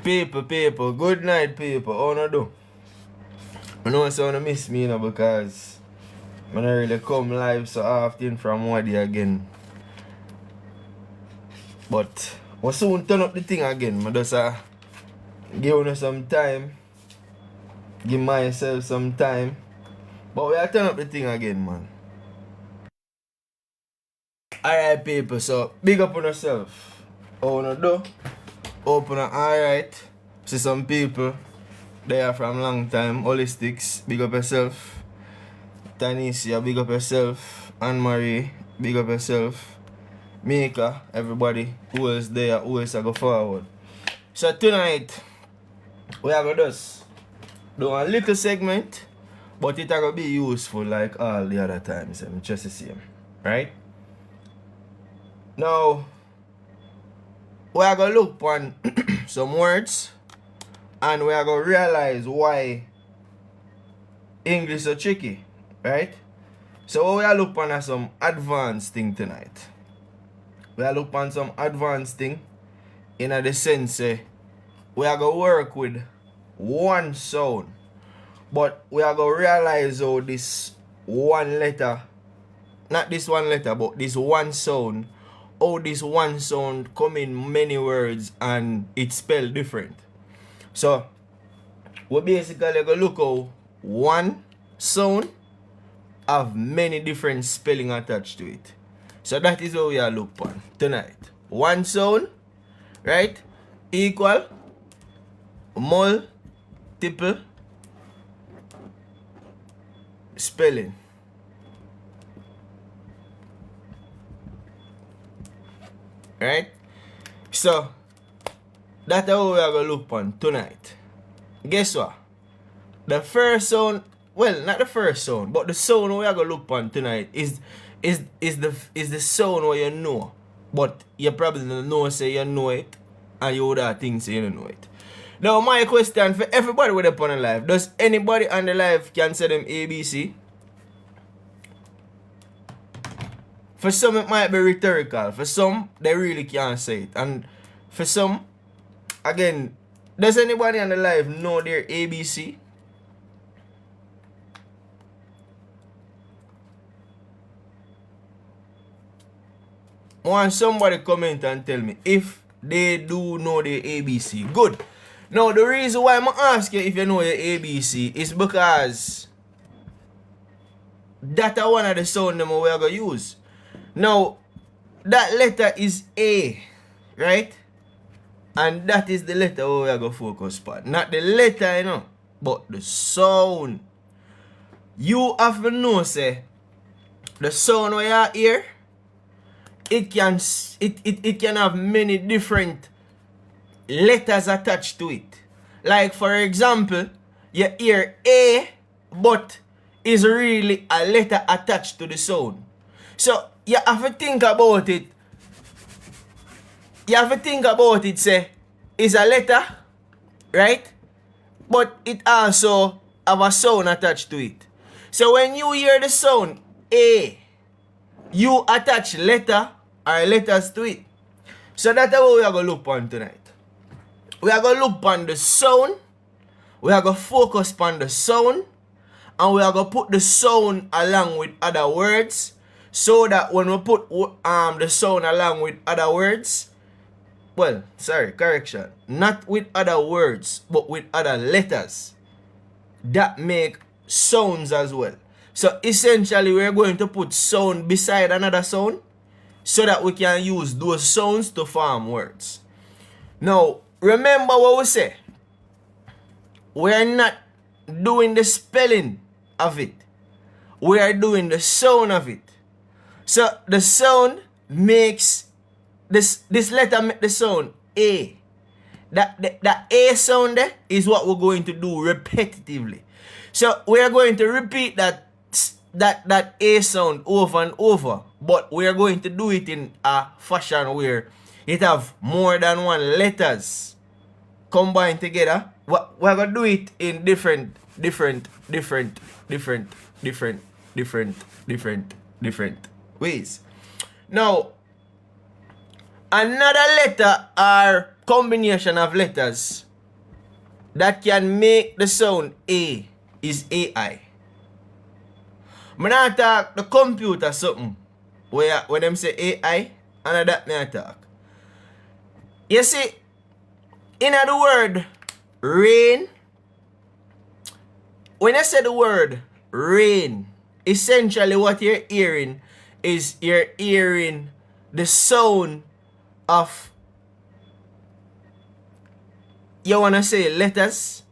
People, good night, people. How you do? I know someone miss me, because I don't really come live so often from Wadi again. But I soon turn up the thing again. I just give you some time. Give myself some time. But we are turn up the thing again, man. Alright, people, so big up on yourself. How you do? Open alright. See some people there from long time. Holistics, big up yourself. Tanisha, big up yourself. Anne-Marie, big up yourself. Mika, everybody who is there, who is go forward. So tonight, we are going to do a little segment, but it are going to be useful like all the other times. Just the same, right? Now, we are going to look on some words, and we are going to realize why English is so tricky, right? So we are looking on some advanced thing tonight. We are looking on some advanced thing in the sense we are going to work with one sound, but we are going to realize how this one letter, not this one letter, but this one sound, how this one sound come in many words and it's spelled different. So we basically going to look how one sound have many different spelling attached to it. So that is what we are looking on tonight. One sound, right, equal multiple spelling. Right? So that's how we are going to look on tonight. Guess what? The first sound, well, not the first sound, but the sound we are going to look on tonight is the sound where you know, but you probably don't know, say you know it, and you other things say you don't know it. Now my question for everybody with up on the live, does anybody on the live can say them ABC? For some it might be rhetorical, for some they really can't say it, and for some, again, does anybody on the live know their ABC? I want somebody comment and tell me if they do know their ABC. Good. Now the reason why I'm asking you if you know your ABC is because that's one of the sound them we are going to use. Now that letter is A, right? And that is the letter we are going to focus on. Not the letter, you know, but the sound. You have to know, say, the sound we are here, it can have many different letters attached to it. Like for example, you hear A, but is really a letter attached to the sound. So you have to think about it. You have to think about it, say, it's a letter, right? But it also have a sound attached to it. So when you hear the sound A, you attach letter or letters to it. So that's what we are going to look on tonight. We are going to look on the sound. We are going to focus on the sound. And we are going to put the sound along with other words. So that when we put the sound along with other words, well, sorry, correction. Not with other words, but with other letters that make sounds as well. So essentially, we're going to put sound beside another sound so that we can use those sounds to form words. Now, remember what we say. We're not doing the spelling of it. We are doing the sound of it. So the sound makes this letter make the sound A. The A sound there is what we're going to do repetitively. So we are going to repeat that A sound over and over, but we are going to do it in a fashion where it have more than one letters combined together. We're going to do it in different ways. Now, another letter or combination of letters that can make the sound A is AI. I not talk the computer something. Where when them say AI, and that me talk. You see, in the word rain, when I say the word rain, essentially what you're hearing is you're hearing the sound of, you wanna say letters,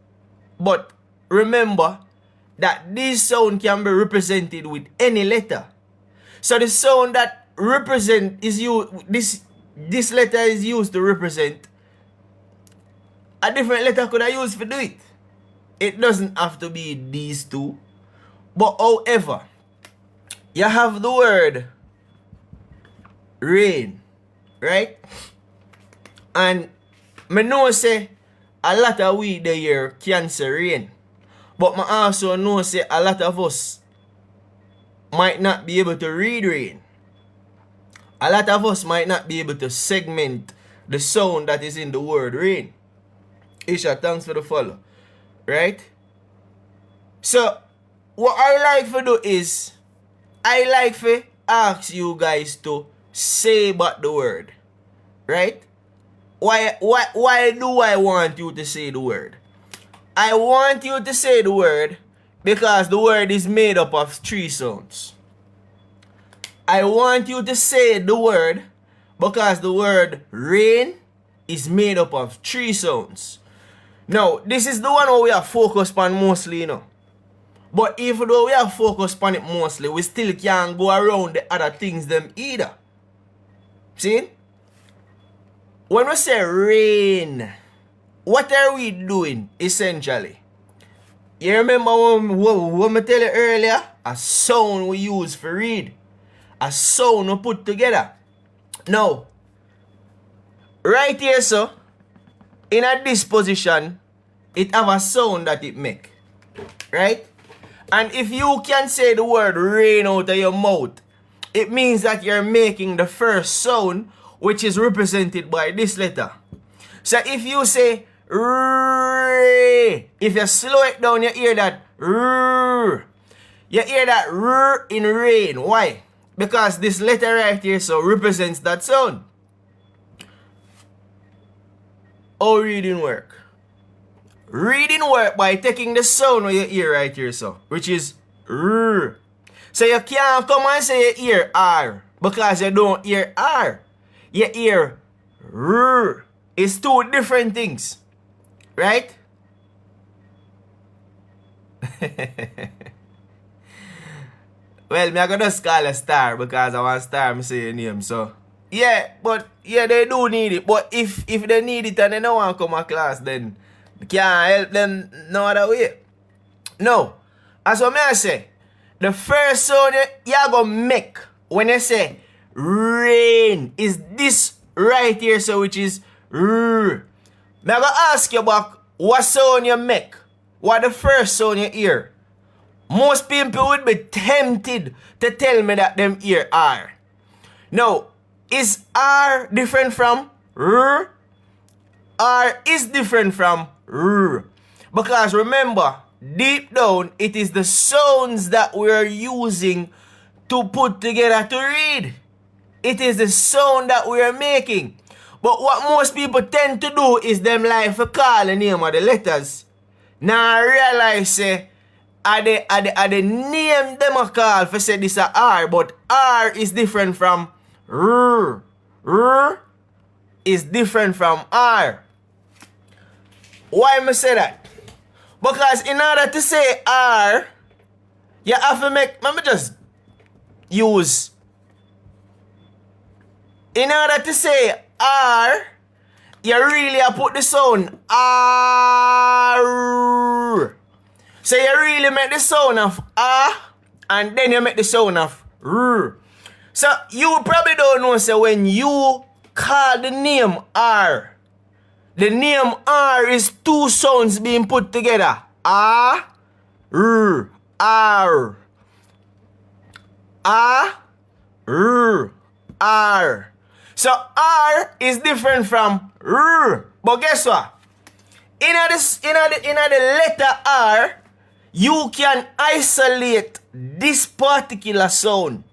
but remember that this sound can be represented with any letter. So the sound that represent is this letter is used to represent, a different letter could I use for do it. It doesn't have to be these two. But however, you have the word rain, right? And I know say a lot of we the year can say rain. But I also know say a lot of us might not be able to read rain. A lot of us might not be able to segment the sound that is in the word rain. Isha, thanks for the follow. Right? So, what I like to do is, I like to ask you guys to say about the word. Right? Why do I want you to say the word? I want you to say the word because the word is made up of 3 sounds. I want you to say the word because the word rain is made up of 3 sounds. Now, this is the one where we are focused on mostly, you know. But even though we are focused on it mostly, we still can't go around the other things them either. See? When we say rain, what are we doing essentially? You remember what I tell you earlier? A sound we use for read. A sound we put together. Now, right here, so, in this position, it have a sound that it make. Right? And if you can say the word rain out of your mouth, it means that you're making the first sound, which is represented by this letter. So if you say R, if you slow it down, you hear that R. You hear that R in rain. Why? Because this letter right here so represents that sound. How reading work? Reading work by taking the sound of your ear right here so, which is R. So you can't come and say you hear R because you don't hear R. You hear R. It's 2 different things. Right? Well, me I gonna just call a star because I want star me say your name. So yeah, but yeah, they do need it. But if they need it and they don't want to come to class, then can't help them no other way. No. As what I say, the first sound you're gonna make when you say rain is this right here, so which is R. I'm gonna ask you about what sound you make. What the first sound you hear. Most people would be tempted to tell me that them hear R. Now, is R different from R? R is different from R. Because remember, deep down, it is the sounds that we are using to put together to read. It is the sound that we are making. But what most people tend to do is them like to call the name of the letters. Now I realize say, are the name them a call for say this a R, but R is different from R. R is different from R. Why am I say that? Because in order to say R, you have to make, let me just use, in order to say R, you really put the sound R. So you really make the sound of R, and then you make the sound of R. So you probably don't know, so when you call the name R, the name R is 2 sounds being put together. R, R, R. R, R, R. So R is different from R. But guess what? In the letter R, you can isolate this particular sound.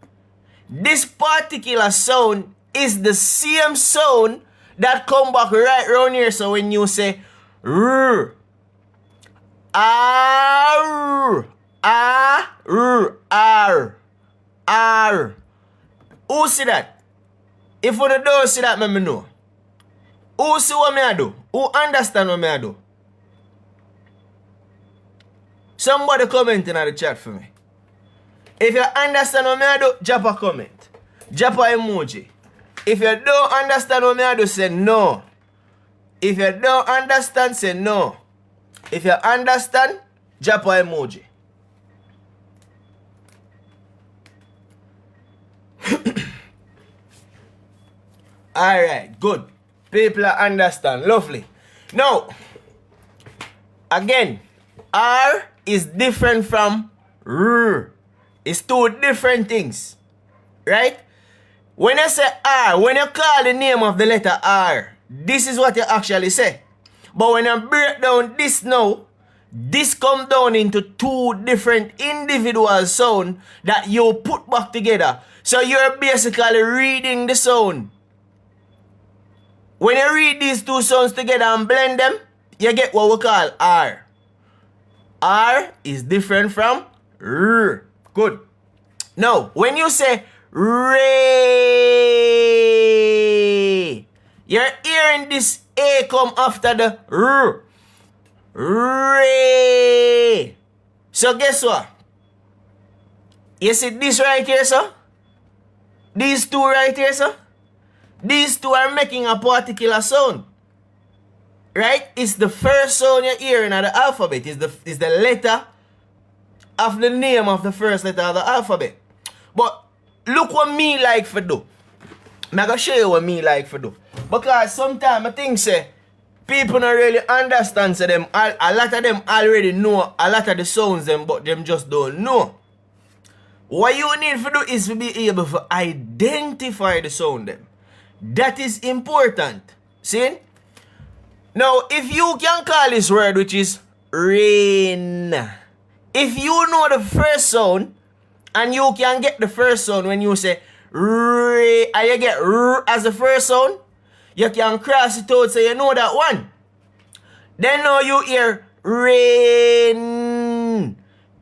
This particular sound is the same sound that come back right around here. So when you say R, R, R, R, R. Who see that? If you don't see that, let me know. Who see what I do? Who understand what I do? Somebody comment in the chat for me. If you understand what I do, drop a comment. Drop a emoji. If you don't understand what I do, say no. If you don't understand, say no. If you understand, drop a emoji. Alright, good. People understand. Lovely. Now, again, R is different from R. It's two different things. Right? When I say R, when you call the name of the letter R, this is what you actually say. But when I break down this now, this comes down into two different individual sounds that you put back together. So you're basically reading the sound. When you read these two sounds together and blend them, you get what we call R. R is different from R. Good. Now, when you say Ray, you're hearing this A come after the R. Ray. So guess what? You see this right here, sir? These two right here, sir? These two are making a particular sound. Right? It's the first sound you hear in the alphabet. It's the letter of the name of the first letter of the alphabet. But look what me like for do. I'm going to show you what me like for do. Because sometimes I think say people don't really understand so them. A lot of them already know a lot of the sounds them, but them just don't know. What you need to do is to be able to identify the sound them. That is important. See? Now, if you can call this word, which is rain, if you know the first sound, and you can get the first sound when you say rain, and you get r as the first sound, you can cross it out so you know that one. Then now you hear rain.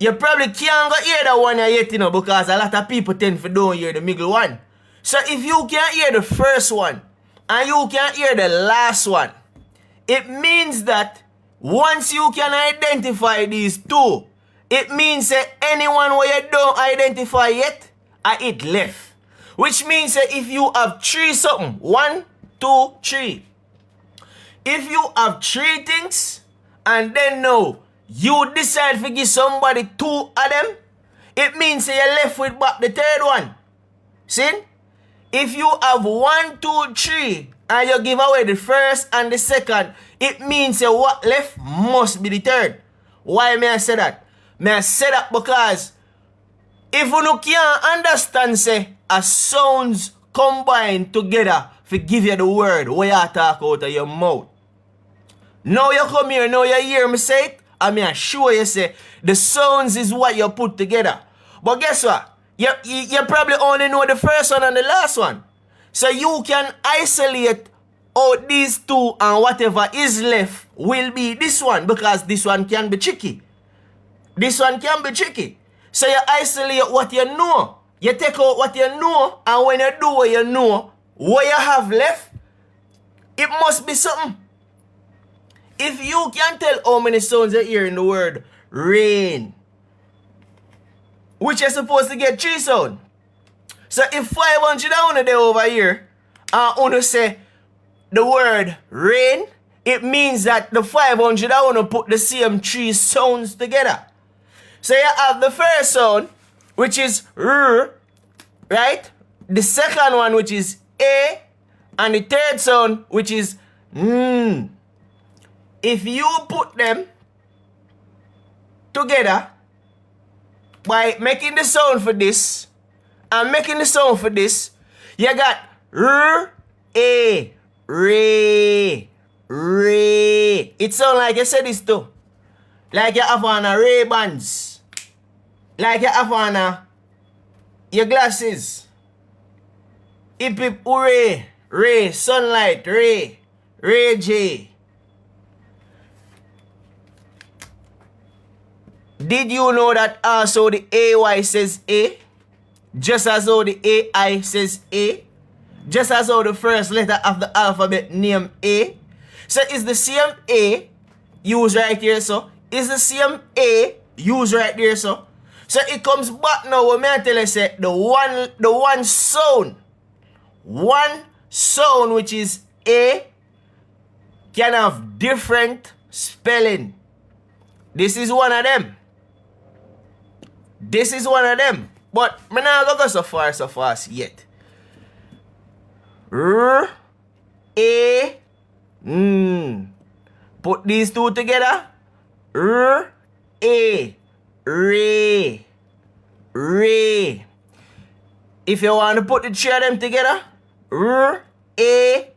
You probably can't go hear that one yet, you know, because a lot of people tend to don't hear the middle one. So if you can hear the first one and you can hear the last one, it means that once you can identify these two, it means that anyone where you don't identify yet, it left. Which means that if you have three something, 1, 2, 3. If you have three things and then now you decide to give somebody 2 of them, it means that you're left with back the third one. See? If you have 1, 2, 3 and you give away the first and the second, it means that what left must be the third. Why may I say that? May I say that because if you can't understand say a sounds combined together to give you the word where you talk out of your mouth. Now you come here, now you hear me say it, I mean I sure you say the sounds is what you put together. But guess what? You probably only know the first one and the last one. So you can isolate out these two and whatever is left will be this one because this one can be tricky. This one can be tricky. So you isolate what you know. You take out what you know and when you do what you know, what you have left, it must be something. If you can tell how many sounds you hear in the word rain, which you're supposed to get 3 sounds. So if 500 are there over here, and want to say the word rain, it means that the 500 are want to put the same 3 sounds together. So you have the first sound, which is R, right? The second one, which is A, and the third sound, which is N. If you put them together by making the sound for this and making the sound for this, you got R, A, Ray. Ray. It sound like you said this too. Like you have on a Ray-Bans. Like you have on your glasses. Hip hip hooray. Ray. Sunlight. Ray. Ray J. Did you know that also the AY says A? Just as though the AI says A? Just as though the first letter of the alphabet name A? So it's the same A used right here, so. It's the same A used right there, so. So it comes back now when I tell you say the one sound. One sound which is A can have different spelling. This is one of them. This is one of them. But I'm not go so fast yet. R, A, Put these two together. R, A, Ray, Ray. If you want to put the three of them together, R, A,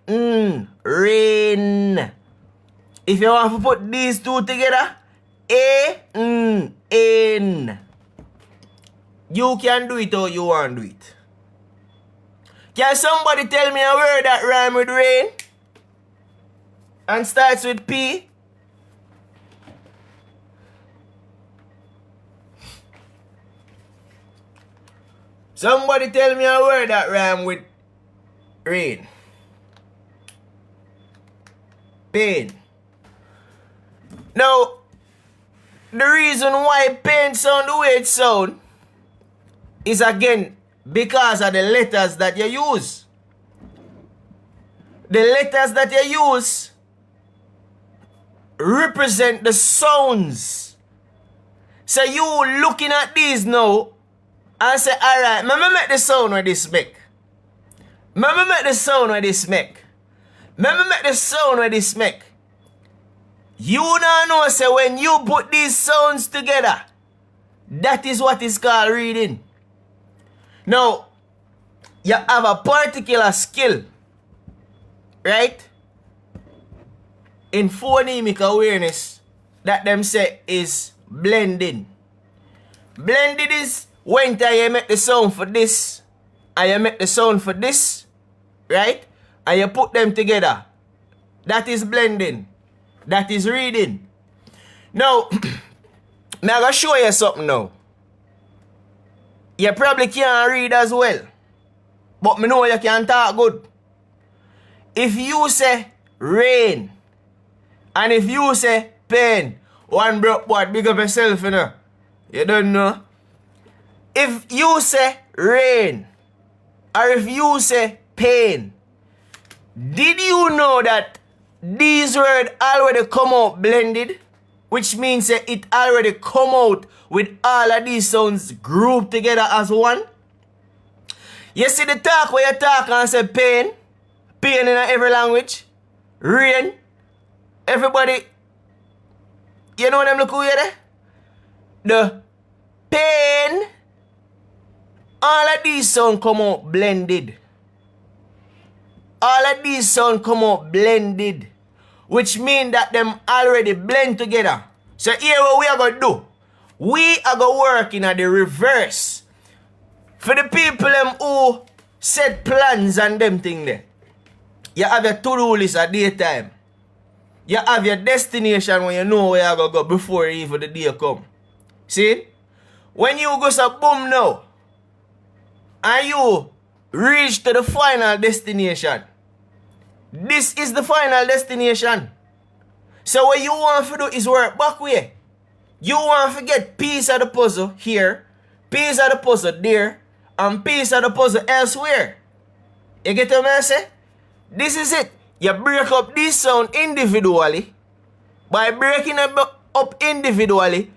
rain. If you want to put these two together, A, in. You can do it or you want to do it. Can somebody tell me a word that rhymes with rain and starts with P? Somebody tell me a word that rhymes with rain. Pain. Now, the reason why pain sound the way it sound is again because of the letters that you use. The letters that you use represent the sounds. So you looking at these now and say, alright, let me make the sound where this make. Let me make the sound where this make. Let me make the sound where this make. You don't know, say when you put these sounds together, that is what is called reading. Now, you have a particular skill, right? In phonemic awareness, that them say is blending. Blending is when you make the sound for this, and you make the sound for this, right? And you put them together. That is blending. That is reading. Now, I'm going to show you something now. You probably can't read as well. But me know you can talk good. If you say rain, and if you say pain, one broke boy, big up yourself, you know. You don't know. If you say rain, or if you say pain, did you know that these words already come out blended? Which means that it already come out with all of these sounds grouped together as one. You see the talk where you talk and say pain. Pain in every language. Rain. Everybody. You know them look who you there? The pain. All of these sounds come out blended. All of these sounds come out blended. Which means that them already blend together. So here what we are going to do. We are going to work in the reverse. For the people who set plans and them thing there. You have your to-do list at daytime. You have your destination when you know where you're going to go before even the day come. See? When you go so boom now. And you reach to the final destination. This is the final destination. So what you want to do is work back way. You want to get piece of the puzzle here, piece of the puzzle there, and piece of the puzzle elsewhere. You get what I say? This is it. You break up this sound individually. By breaking them up individually,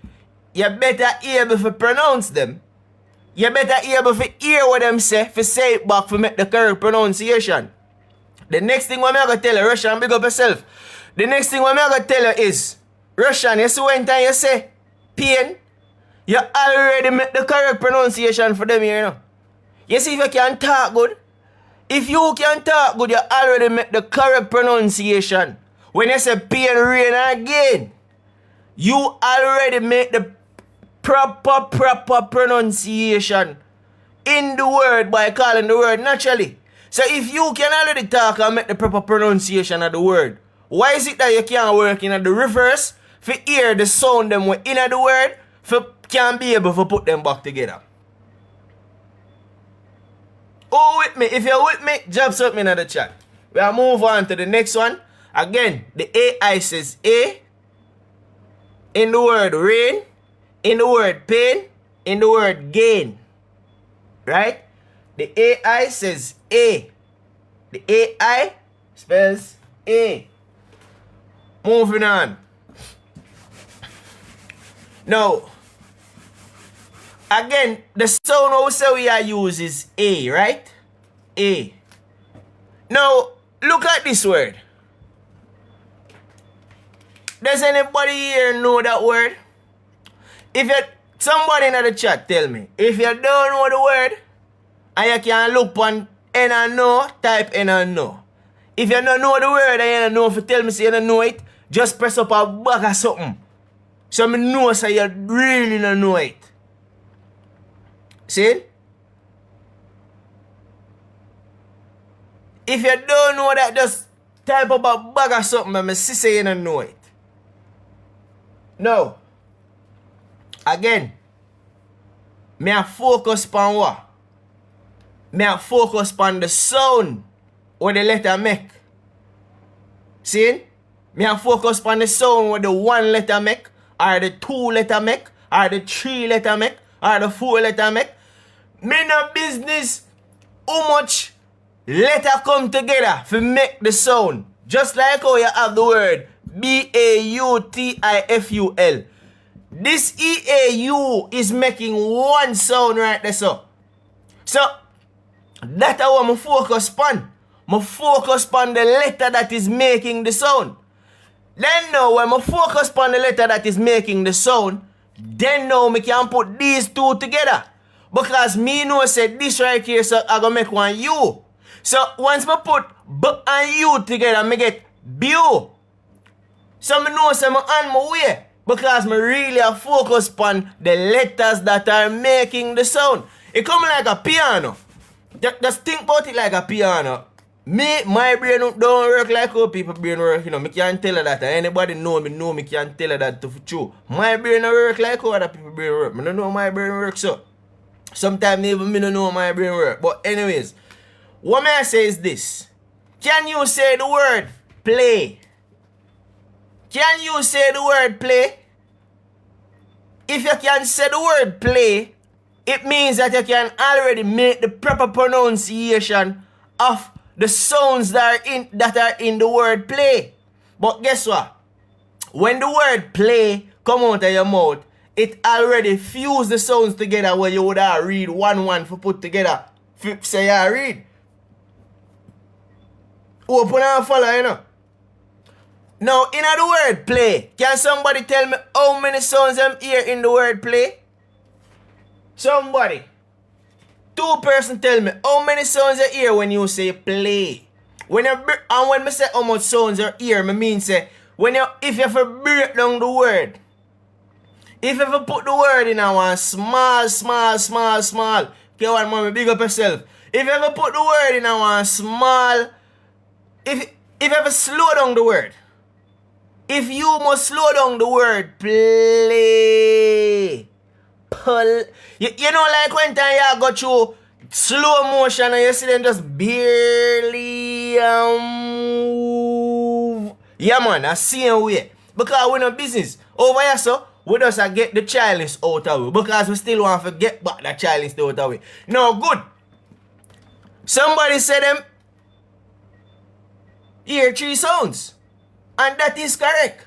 you better able to pronounce them. You better able to hear what them say, to say it back to make the correct pronunciation. The next thing what I'm going to tell you, Russian, big up yourself. The next thing what I'm going to tell you is, Russian, you see when time you say pain, you already make the correct pronunciation for them here, you know. You see if you can talk good, if you can talk good, you already make the correct pronunciation. When you say pain, rain, and gain, you already make the proper pronunciation in the word by calling the word naturally. So if you can already talk and make the proper pronunciation of the word, why is it that you can't work in the reverse for hear the sound them in the word for can't be able to put them back together? Oh, with me. If you're with me, drop something in the chat. We'll move on to the next one. Again, the AI says A in the word rain, in the word pain, in the word gain. Right? The AI says A. The AI spells A. Moving on. Now, again, the sound also we are use is A, right? A. Now, look at this word. Does anybody here know that word? If you, somebody in the chat tell me, if you don't know the word, and you can look on N and no, type N and no. If you don't know the word and you don't know if you tell me so you don't know it, just press up a bag or something. So I know so you really don't know it. See? If you don't know that, just type up a bag or something and I see say you don't know it. Now, again, me a focus on what? Me a focus on the sound what the letter make. See? Me a focus on the sound what the 1 letter make, or the 2 letter make, or the 3 letter make, or the 4 letter make. Me no business how much letter come together to make the sound. Just like how you have the word B-A-U-T-I-F-U-L. This E-A-U is making one sound right there, so. So, that's what I focus on. I focus on the letter that is making the sound. Then now, when I focus on the letter that is making the sound, then now I can put these two together. Because me know said this right here, so I gonna make one U. So, once I put B and U together, I get B-U. So I know say I'm on my way because I really are focused on the letters that are making the sound. It come like a piano. Just think about it like a piano. My brain don't work like how people brain work. You know, me can't tell her that. Anybody know me can't tell her that to true. My brain don't work like how other people brain work. I don't know my brain work so. Sometimes even me don't know my brain work. But anyways, what may I say is this. Can you say the word play? Can you say the word play? If you can say the word play, it means that you can already make the proper pronunciation of the sounds that are in the word play. But guess what? When the word play come out of your mouth, it already fuse the sounds together where you would have read one for put together. Say I read. Open and follow, you know. Now, in the word play, can somebody tell me how many sounds I'm hear in the word play? Somebody. 2 person tell me how many sounds you hear when you say play. When me say how much sounds you hear, I mean say if you ever break down the word, if you ever put the word in a one small, okay, one mommy, big up yourself. If you ever put the word in a one small, if you ever slow down the word, if you must slow down the word play, you know like when time you go through slow motion and you see them just barely move. Yeah man, I see a way. Because we no business. Over here so, we just get the childless out of way. Because we still want to get back the childless out of way. No, good. Somebody said them hear 3 sounds. And that is correct.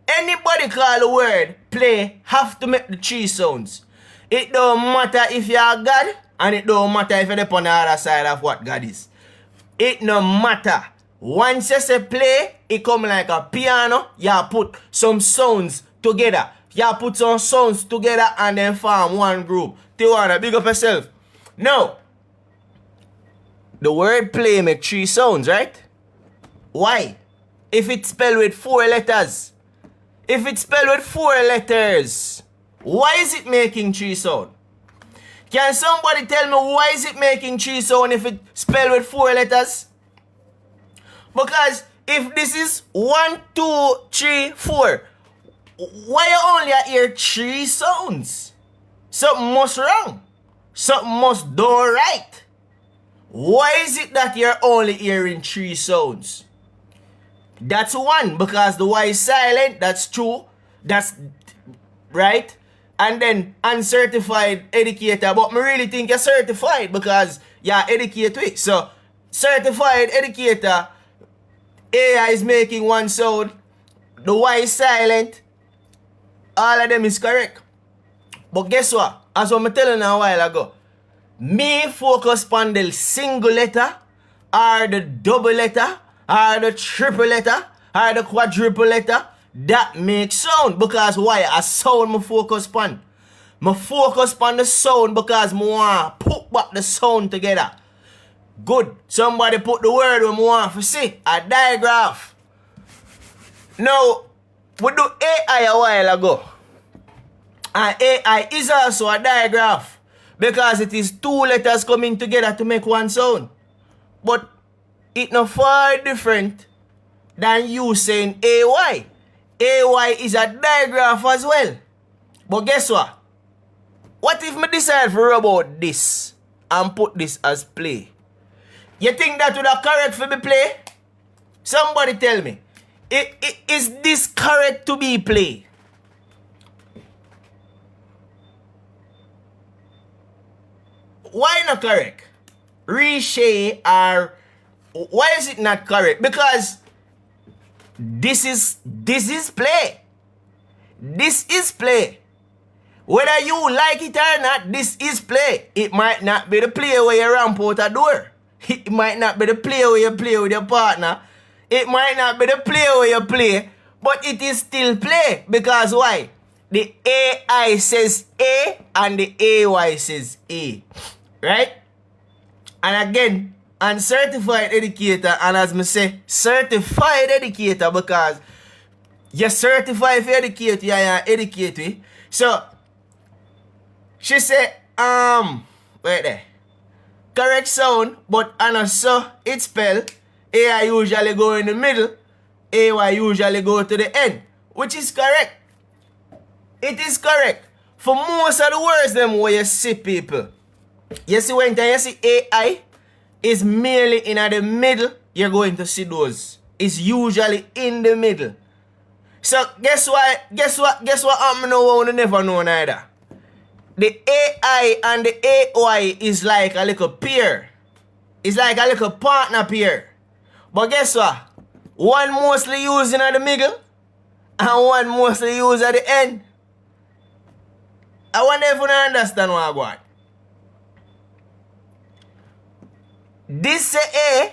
Anybody call the word play have to make the 3 sounds. It don't matter if you are God, and it don't matter if you're on the other side of what God is. It no matter. Once you say play, it come like a piano. You put some sounds together. You put some sounds together and then form one group. Tiwana, big up yourself. Now, the word play make 3 sounds, right? Why? if it's spelled with 4 letters? If it's spelled with 4 letters, why is it making 3 sound? Can somebody tell me why is it making 3 sound if it's spelled with 4 letters? Because if this is 1, 2, 3, 4, why you only hear 3 sounds? Something must wrong. Something must do right. Why is it that you're only hearing 3 sounds? That's 1, because the Y is silent. That's 2. That's right. And then uncertified educator. But me really think you're certified because you're educated. So certified educator, AI is making 1 sound. The Y is silent. All of them is correct. But guess what? As what I telling you a while ago, me focus on the single letter, or the double letter, or the triple letter, or the quadruple letter. That makes sound. Because why? A sound me focus on. Me focus on the sound because I want to put back the sound together. Good. Somebody put the word we want to see. A digraph. Now, we do AI a while ago. And AI is also a digraph. Because it is 2 letters coming together to make 1 sound. But it's not far different than you saying AY. AY is a digraph as well. But guess what? What if I decide for about this and put this as play? You think that would have correct for me play? Somebody tell me. Is this correct to be play? Why not correct? Reshay or why is it not correct? Because this is play. This is play. Whether you like it or not, this is play. It might not be the play where you ramp out a door. It might not be the play where you play with your partner. It might not be the play where you play, but it is still play. Because why? The AI says A and the AY says A. Right? And again, uncertified educator, and as me say, certified educator, because you're certified for educate, you're educated. So, she said, wait there. Correct sound, but and so it's spelled, AI usually go in the middle, AY usually go to the end, which is correct. It is correct. For most of the words them where you see people, you see when you see AI is merely in the middle, you're going to see those. It's usually in the middle. So guess what I'm now never know neither. The AI and the AY is like a little pair. It's like a little partner pair. But guess what? One mostly used in the middle and one mostly used at the end. I wonder if you understand what I want. This say A,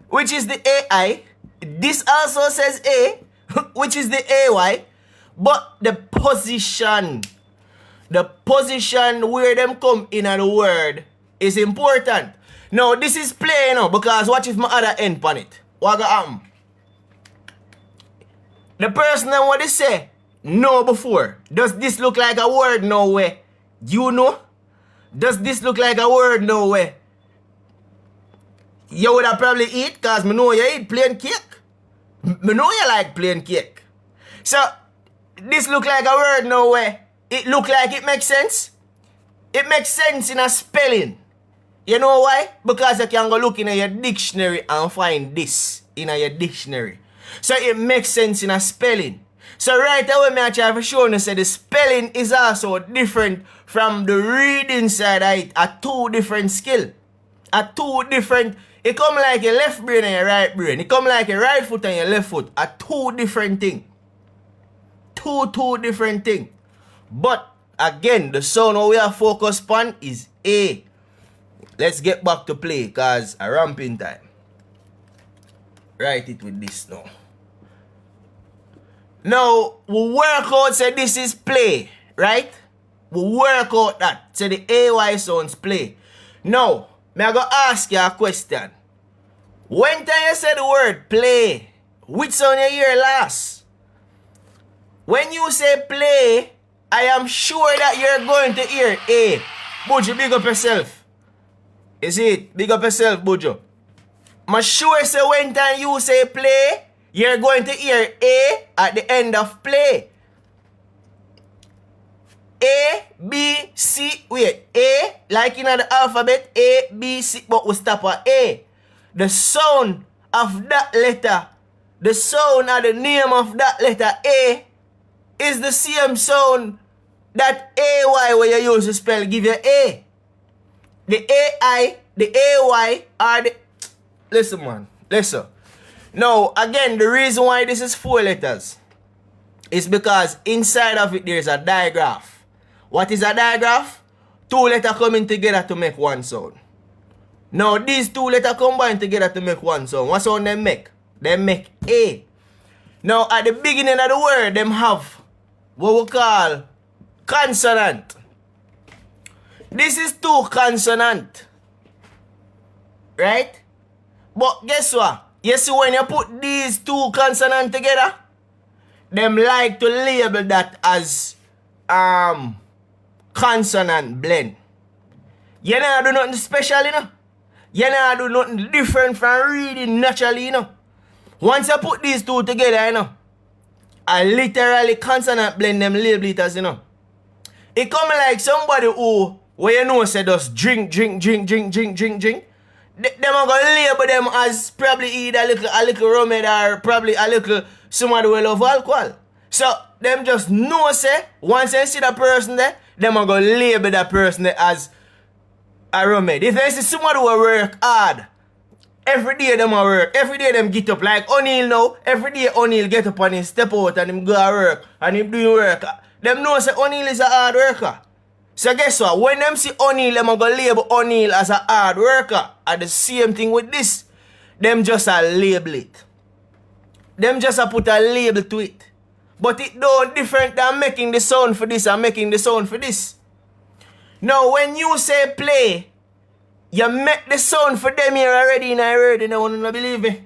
which is the AI. This also says A, which is the AY. But the position where them come in the word is important. Now, this is play, because what if my other end on it? What gonna happen? The person that what they say, know before. Does this look like a word? No way. You know? Does this look like a word? No way. You would have probably eat, because me know you eat plain cake. Me know you like plain cake. So, this look like a word? No way. It look like it makes sense? It makes sense in a spelling. You know why? Because you can go look in your dictionary and find this in your dictionary. So it makes sense in a spelling. So right away, me try to show you say the spelling is also different from the reading side of it. A 2 different skill. A 2 different. It come like your left brain and your right brain. It come like your right foot and your left foot. A 2 different thing. Two different thing. But again, the sound we are focused on is A. Let's get back to play because a ramping time. Write it with this now. Now, we work out say this is play, right? We work out that. Say the AY sounds play. Now, me I go ask you a question. When time you say the word play, Which sound you hear last? When you say play, I am sure that you're going to hear A. Bujo, big up yourself. Is it? Big up yourself, Bujo. I'm sure say when time you say play, you're going to hear A at the end of play. A, B, C, wait, A, like in the alphabet, A, B, C, but we stop at A. The sound of that letter, the sound of the name of that letter A, is the same sound that AY where you use to spell give you A. The AI, the AY are the... Listen, man. Listen. Now, again, the reason why this is 4 letters is because inside of it there's a digraph. What is a digraph? 2 letters coming together to make one sound. Now, these 2 letters combine together to make one sound. What sound they make? They make A. Now, at the beginning of the word, them have what we call consonant. This is 2 consonant. Right? But guess what? You see when you put these 2 consonants together, them like to label that as consonant blend. You know do nothing special, you know. You know do nothing different from reading naturally, you know. Once you put these 2 together, you know, I literally consonant blend them label it as, you know. It come like somebody who, where you know say just drink. Them are gonna label them as probably either a little rum or probably a little somebody will love alcohol. So them just know say once they see that person there, them are gonna label that person there as a rum. If they see somebody will work hard, every day them will work, every day them get up like O'Neal now, every day O'Neal get up and he step out and him go to work and him doing work. Them know say O'Neal is a hard worker. So guess what? When them see O'Neal, them are gonna label O'Neal as a hard worker. And the same thing with this. Them just a label it. Them just a put a label to it. But it don't different than making the sound for this and making the sound for this. Now when you say play, you make the sound for them here already in a word and I want to believe me.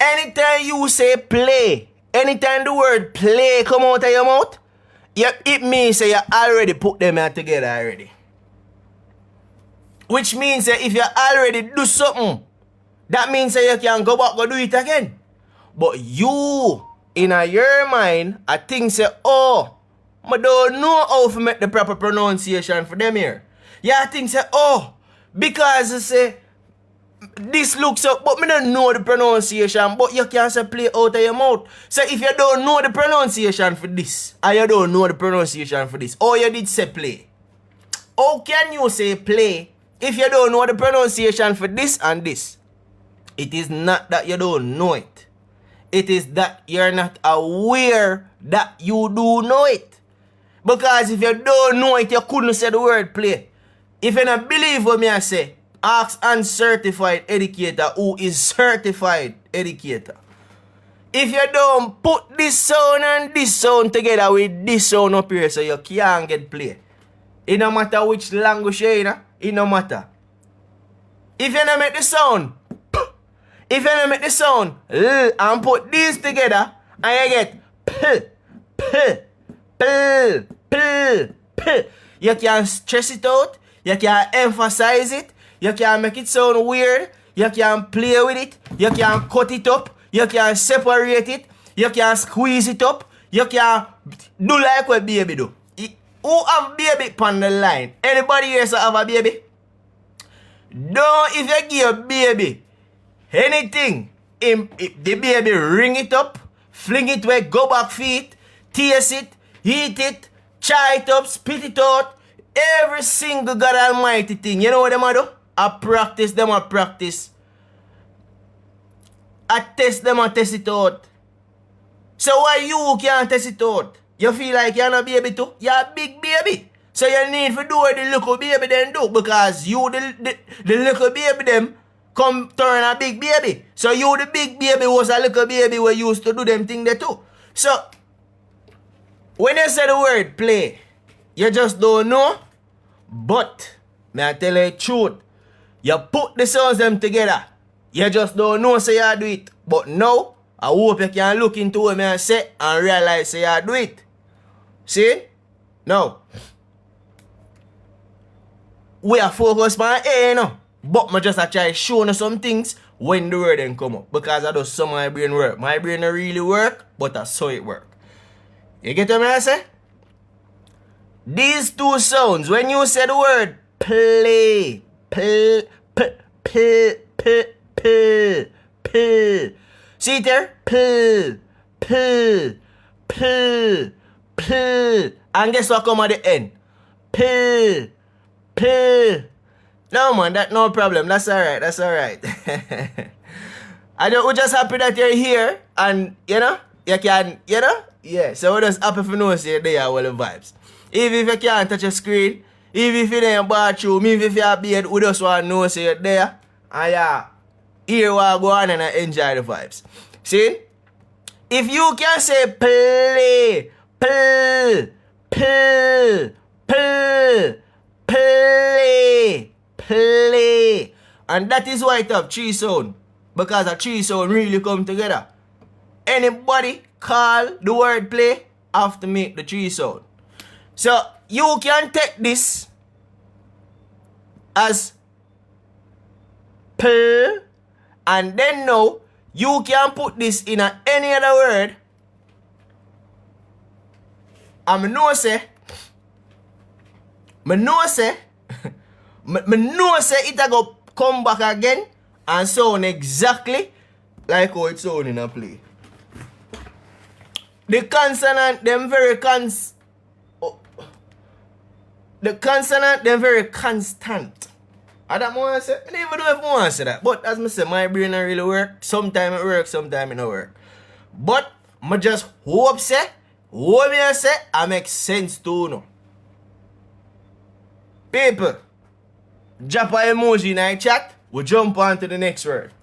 Anytime you say play, anytime the word play come out of your mouth, it means that you already put them here together already. Which means that if you already do something, that means that you can go back and do it again. But you, in your mind, I think say, oh, I don't know how to make the proper pronunciation for them here. Yeah, I think say, oh, because I say, this looks up, but I don't know the pronunciation, but you can say play out of your mouth. So if you don't know the pronunciation for this, and you don't know the pronunciation for this, or you did say play, how can you say play if you don't know the pronunciation for this and this? It is not that you don't know it. It is that you're not aware that you do know it. Because if you don't know it, you couldn't say the word play. If you don't believe what me I say, ask uncertified educator who is certified educator. If you don't put this sound and this sound together with this sound up here, so you can't get play. It no matter which language you know, it no matter. If you don't make the sound, if you don't make the sound, and put these together, and you get you can stress it out, you can emphasize it, you can make it sound weird, you can play with it, you can cut it up, you can separate it, you can squeeze it up, you can do like what baby do. Who have baby on the line? Anybody here have a baby? Don't, if you give a baby anything, if the baby ring it up, fling it away, go back feet, taste it, eat it, try it up, spit it out, every single God Almighty thing. You know what them a do? I practice, them a practice. I test them and test it out. So why you can't test it out? You feel like you're not baby too? You're a big baby. So you need to do what the little baby then do. Because you, the little baby them, come turn a big baby. So you, the big baby, was a little baby who used to do them thing there too. So, when you say the word play, you just don't know. But, may I tell you the truth, you put the sounds them together. You just don't know, so you do it. But now, I hope you can look into it and say and realize say you do it. See? Now, we are focused on A now. But I just try show you some things when the word then come up. Because I do some of my brain work. My brain don't really work, but that's how it work. You get what I say? These two sounds, when you say the word play, see it there? And guess what come at the end? No man, that's no problem. That's alright. We're just happy that you're here and you know, you can, you know? Yeah, so we're just happy for know say there are all the vibes. Even if you can't touch a screen, even if you're in your bathroom, even if you're bed, we just want to know say you're there. And yeah, here we go on and enjoy the vibes. See? If you can say play, play. And that is why it have three sound. Because the three sound really come together. Anybody call the word play have to make the three sound. So you can take this as play, and then now you can put this in any other word. And I know say it a go come back again and sound exactly like how it sound in a play. The consonant, them very constant. I don't want to say, I don't even know if I want to say that. But as I say, my brain don't really work. Sometimes it works, sometimes it don't work. But I just hope say, what I say, I make sense to know. People, drop an emoji in the chat, we'll jump on to the next word.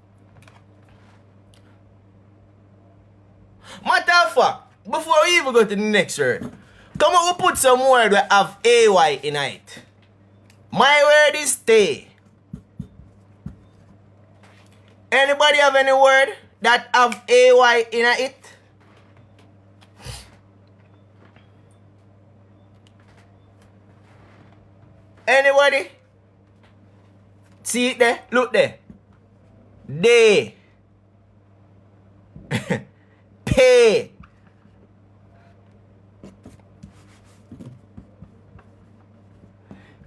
Matter of fact, before we even go to the next word, come on, we'll put some word that have AY in it. My word is stay. Anybody have any word that have AY in it? Anybody? See it there? Look there. Day. Pay.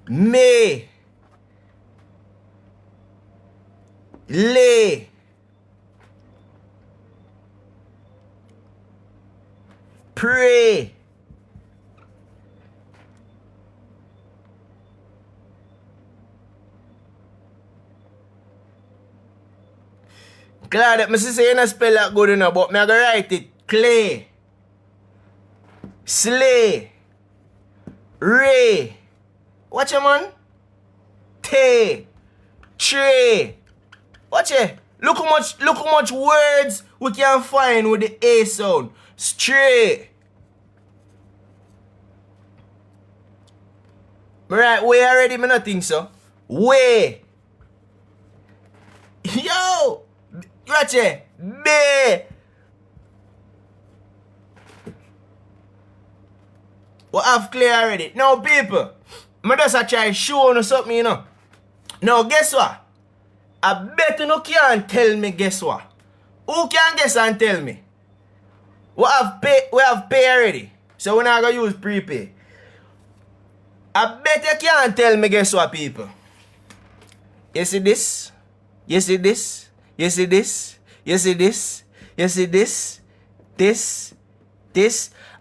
May. Lay. Pray. Glad that I say you don't spell that good enough, but I'm going to write it. Clay. Slay. Ray. Watch it, man. Tay. Tray. Watch it. Look how much words we can find with the A sound. Stray. Right, way already, me not think so. Way. Yo! Watch it. Bay. We have clear already. Now, people, I just try show you something, you know. Now, guess what? I bet you can't tell me guess what. Who can guess and tell me? We have pay already. So we're not going to use prepay. I bet you can't tell me guess what, people. You see this? You see this? You see this? You see this? You see this? This?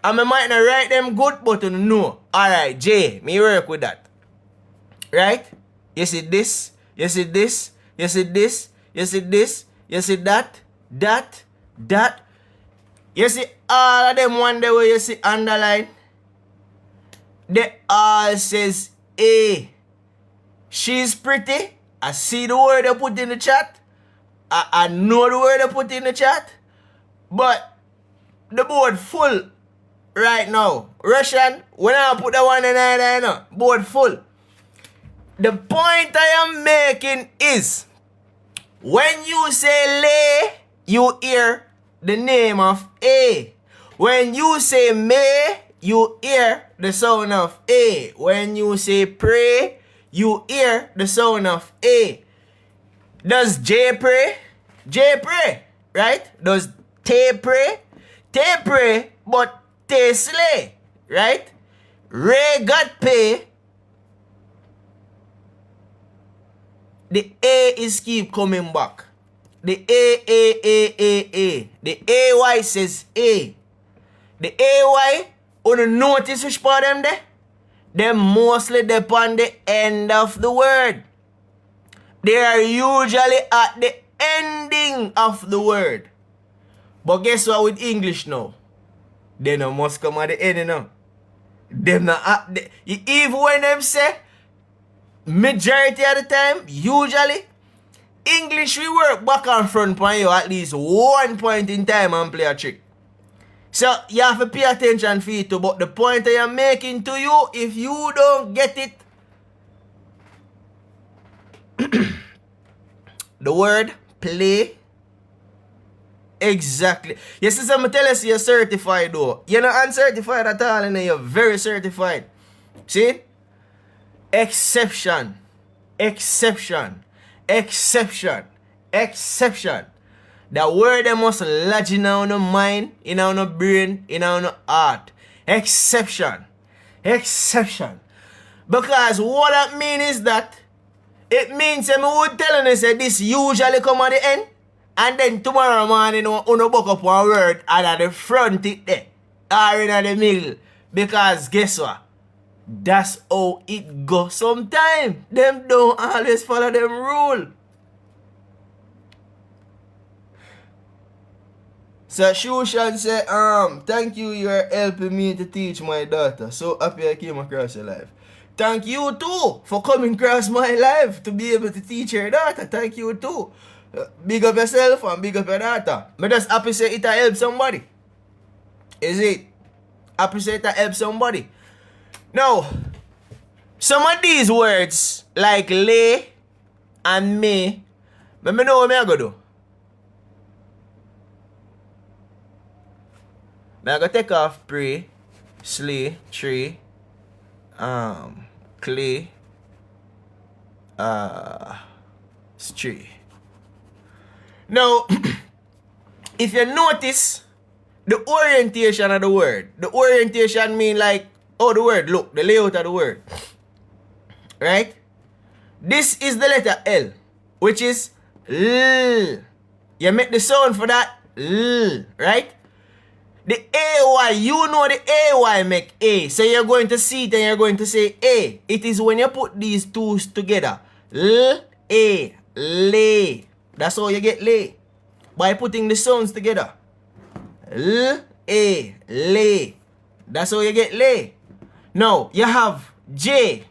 And I might not write them good, but you know. Alright, J, me work with that. Right? You see this? You see this? You see this? You see this? You see that? That? You see all of them one day where you see underline? They all says A. She's pretty. I see the word they put in the chat. I know the word they put in the chat. But the board full right now. Russian, when I put the one in there, no, board full. The point I am making is, when you say lay, you hear the name of A. When you say may, you hear the sound of A. When you say pray, you hear the sound of A. Does J pray? J pray, right? Does T pray? T pray, but T slay, right? Ray got pay. The A is keep coming back. The A. The AY says A. The AY, you notice which part them there? They mostly depend on the end of the word. They are usually at the ending of the word. But guess what with English now? They no must come at the end now. Them not at the, even when them say, majority of the time, usually, English we work back and front for you at least one point in time and play a trick. So you have to pay attention for it too. But the point I am making to you, if you don't get it, the word play, exactly. Yes, since I'm telling you, you're certified though. You're not uncertified at all, and you're very certified. See? Exception. Exception. Exception. Exception. The word they must lodge in our mind, in our brain, in our heart. Exception. Exception. Because what that means is that it means I would tell you say this usually come at the end, and then tomorrow morning you book up one word and at the front it there or in the middle. Because guess what? That's how it goes sometimes. Them don't always follow them rule. So Shushan say, thank you, you're helping me to teach my daughter. So happy I came across your life. Thank you too for coming across my life to be able to teach your daughter. Thank you too. Big up yourself and big up your daughter. I just happy say it help somebody. Is it? Happy say it help somebody. Now, some of these words like lay and may, but I know what I'm going to do. I'm going to take off pray, slay, tree, clay, stray. Now, if you notice the orientation of the word, the orientation mean like how the word look, the layout of the word. Right? This is the letter L, which is L. You make the sound for that L, right? The AY, you know the AY make A. So you're going to see it and you're going to say A. It is when you put these two together. L, A, lay. That's how you get lay. By putting the sounds together. L, A, lay. That's how you get lay. Now, you have J.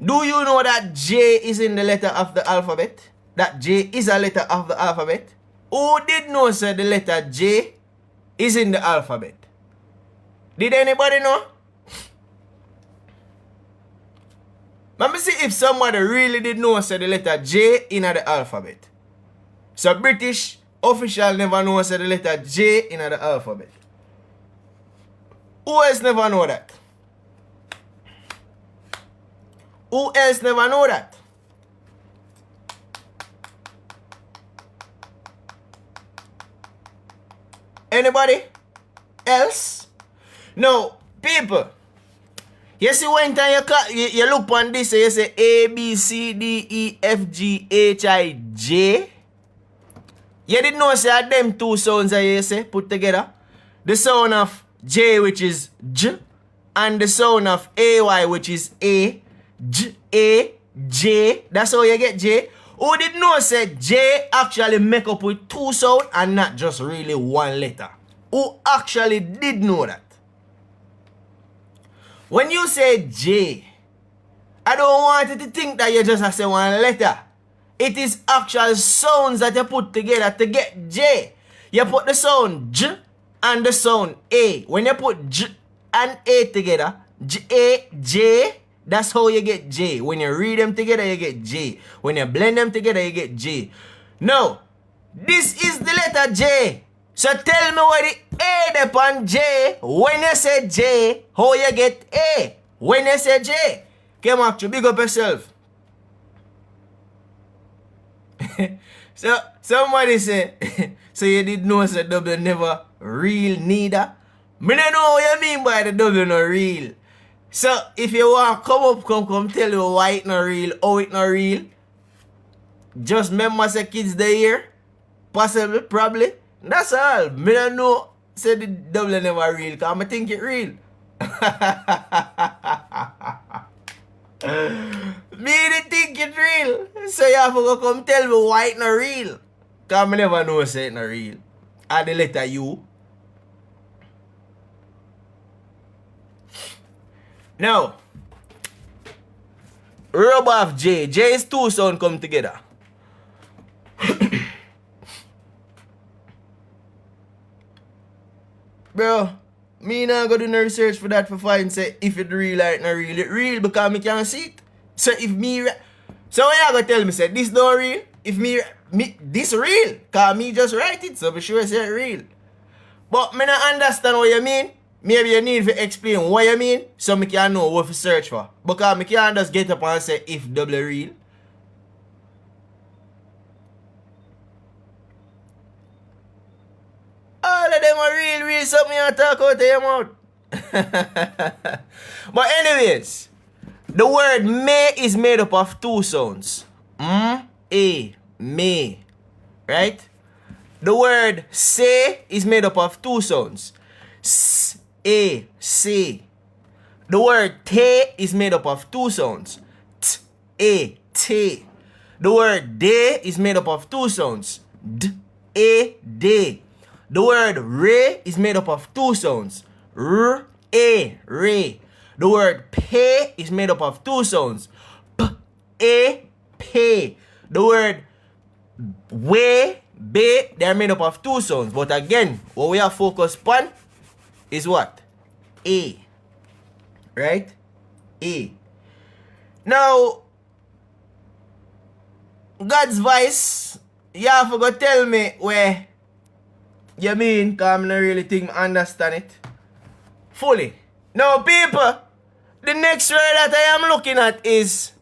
Do you know that J is in the letter of the alphabet? That J is a letter of the alphabet? Who did know say the letter J is in the alphabet? Did anybody know? Let me see if somebody really did know say the letter J in the alphabet. So British official never know say the letter J in the alphabet. Who else never know that? Who else never know that? Anybody else? No, people. You see when time you look on this, you say A, B, C, D, E, F, G, H, I, J. You didn't know say them two sounds that you say put together. The sound of J, which is J, and the sound of AY, which is A, J, A, J. That's how you get J. Who did know say J actually make up with two sounds and not just really one letter? Who actually did know that? When you say J, I don't want you to think that you just have to say one letter. It is actual sounds that you put together to get J. You put the sound J and the sound A. When you put J and A together, J, A, J, that's how you get J. When you read them together, you get J. When you blend them together, you get J. Now, This is the letter J. So tell me where the A upon J. When you say J, how you get A? When you say J. Come on, big up yourself. So somebody say, so you did know the W never real neither? Me don't know what you mean by the W not real. So if you want come tell you why it not real, how it not real. Just remember say kids the here. Possibly, probably. That's all. Me don't know say the W never real, cause I think it real. Me didn't think it real. So you have to go come tell me why it not real. Cause I never know say it not real. And the letter U. Now, rub off J. J is two sound come together. Bro, me not go do no research for that for find say if it real or it not real. It real because me can't see it. So if me so when you gonna tell me say this not real? If me this real, cause me just write it, so be sure say it real. But me not understand what you mean. Maybe you need to explain what you mean so me can know what to search for. Because me can't just get up and say if double real. All of them are real, something you talk out of your mouth. But anyways, the word may is made up of two sounds. A, may. Right? The word say is made up of two sounds. S, A, say. The word te is made up of two sounds. T, A, te. The word de is made up of two sounds. D, A, de. The word re is made up of two sounds. R, A, re. The word pay is made up of two sounds. P, A, pay. The word we, be, they're made up of two sounds. But again, what we are focused on is what? A. Right? A. Now, God's voice, you have to go tell me where you mean, because I don't really think I understand it fully. Now, people, the next word that I am looking at is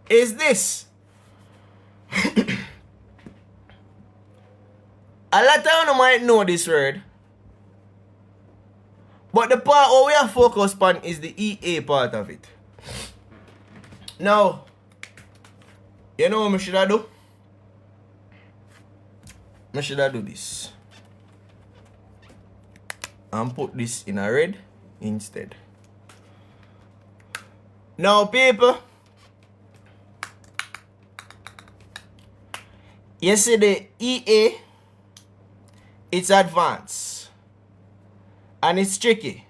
this. A lot of you might know this word, but the part where we are focused on is the EA part of it. Now, you know what I should do? I should do this and put this in a red instead. Now, people, you see the EA, it's advanced and it's tricky.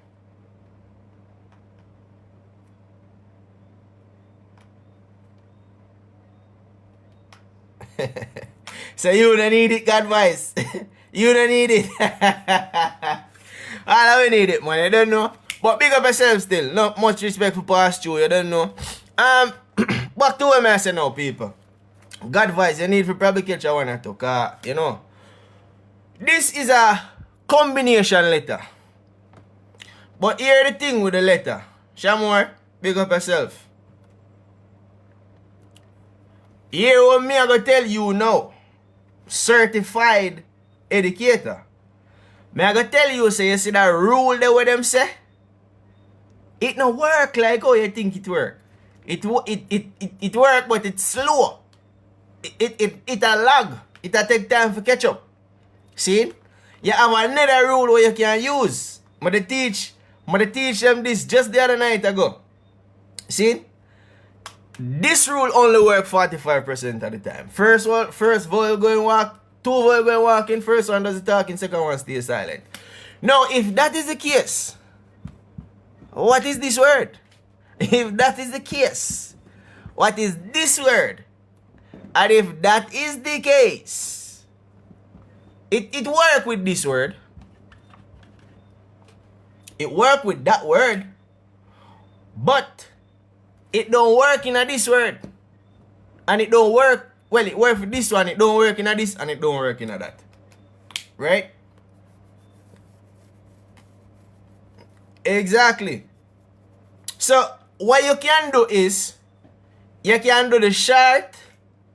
So you don't need it, God voice. You don't need it. All we need it, man. You don't know. But big up yourself still. Not much respect for past you. You don't know. Back to what I say now, people. God voice, you need to probably catch a one or two. You know, this is a combination letter. But here the thing with the letter. Shamor, big up yourself. Here what me I gonna tell you now. Certified educator. Me I gonna tell you, say you see that rule there what them say? It no work like how you think it work. It work, but it's slow. It a lag. It a take time for catch up. See? You have another rule where you can use. But teach them this just the other night ago. See? This rule only work 45% of the time. First vowel going walk, two vowel going walking, first one does the talking, second one stay silent. Now, if that is the case, what is this word? If that is the case, what is this word? And if that is the case, it work with this word. It work with that word. But it don't work in this word. And it don't work well, it work for this one, it don't work in a this, and it don't work in a that. Right? Exactly. So, what you can do is, you can do the short,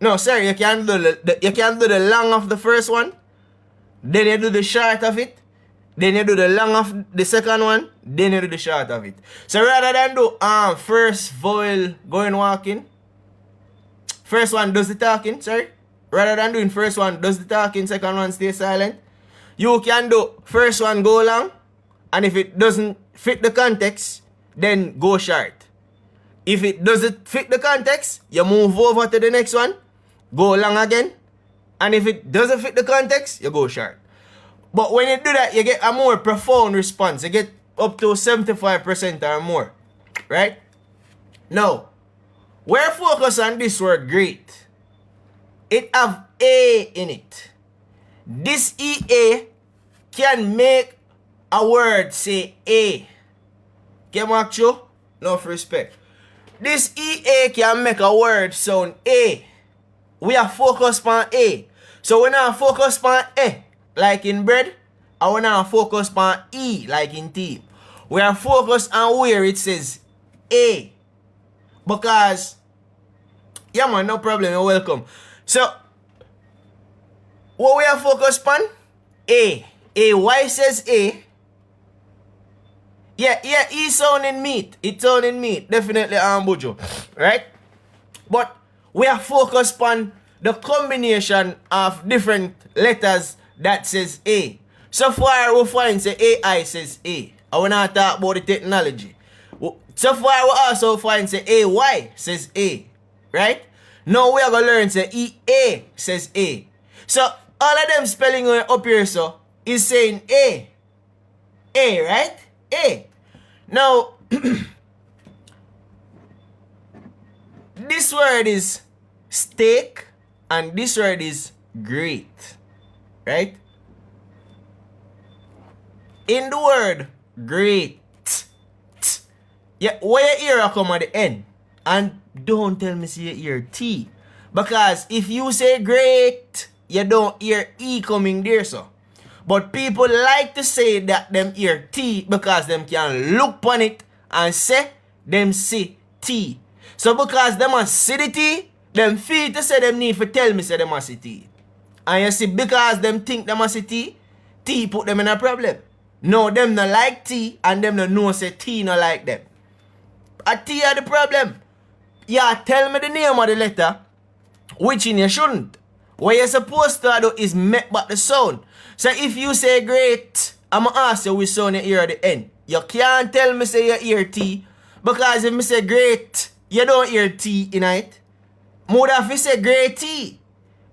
no, sorry, you can do the long of the first one, then you do the short of it, then you do the long of the second one, then you do the short of it. So rather than do first vowel going walking, first one does the talking, sorry. Rather than doing first one does the talking, second one stay silent, you can do first one go long, and if it doesn't fit the context, then go short. If it doesn't fit the context, you move over to the next one, go long again, and if it doesn't fit the context, you go short. But when you do that, you get a more profound response. You get up to 75% or more. Right? Now, we're focused on this word great. It have A in it. This EA can make a word say A. Can mark you? Enough respect. This EA can make a word sound A. We are focused on A. So when I focus on A, like in bread, I want to focus on E, like in tea. We are focused on where it says A. Because, yeah man, no problem, you're welcome. So, what we are focused on? A. A. Why says A? Yeah, E sounding meat. It sounding meat. Definitely Bujo. Right? But we are focused on the combination of different letters that says A. So far we find say AI says A. I wanna talk about the technology. So far we also find say AY says A. Right? Now we are gonna learn say EA says A. So all of them spelling up here so is saying A. A, right? A. Now this word is steak and this word is great. Right? In the word great, yeah, where your ear come at the end. And don't tell me say you hear T. Because if you say great, you don't hear E coming there so. But people like to say that them hear T because them can look on it and say them see T. So because them a see the T, them feel to say them need to tell me say them a see T. And you see, because them think them a see T put them in a problem. No, them not like T, and them no know say T not like them. A T are the problem. Yeah, tell me the name of the letter, which in you shouldn't. What you're supposed to do is make back the sound. So if you say great, I'ma ask you which sound you hear at the end. You can't tell me say you hear T, because if me say great, you don't hear T in it. More if you say great T.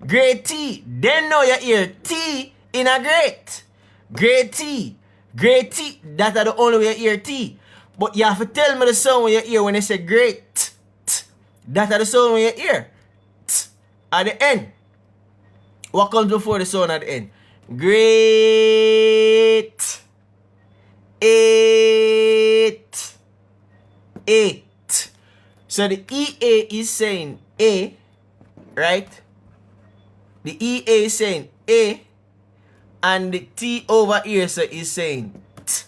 Great T. Then now you hear T in a great. Great T. Great T. That's the only way you hear T. But you have to tell me the sound when you hear when they say great. That's the sound when you hear. At the end. What comes before the sound at the end? Great. 8. 8. So the EA is saying A. Right? The EA is saying A. And the T over here so is saying T.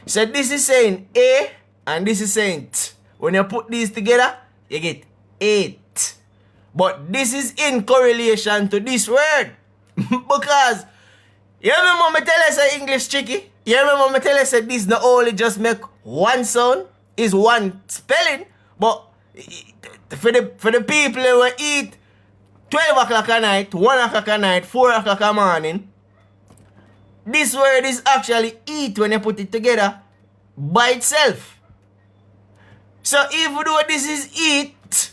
So this is saying A and this is saying T. When you put these together, you get 8. But this is in correlation to this word. Because you remember me tell us English tricky? You remember me tell us this not only just make one sound, is one spelling, but for the people who eat 12 o'clock at night, 1 o'clock at night, 4 o'clock at morning, this word is actually eat when you put it together by itself. So even though this is eat,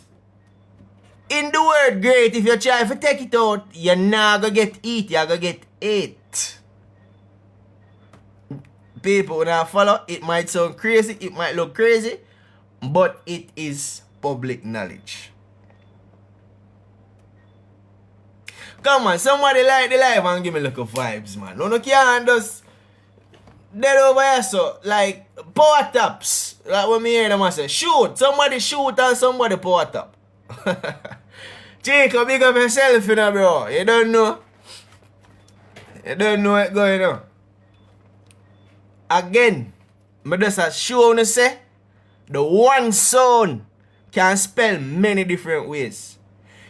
in the word great, if you try to take it out, you're not going to get eat, you're going to get ate. People now follow, it might sound crazy, it might look crazy, but it is public knowledge. Come on, somebody like the live and give me little vibes, man. No can't just dead over here, so like power taps. Like when me hear them I say, shoot, somebody shoot and somebody power tap. Jacob, big up yourself, you know, bro. You don't know. You don't know what's going on. Again, I just show you say the one sound can spell many different ways.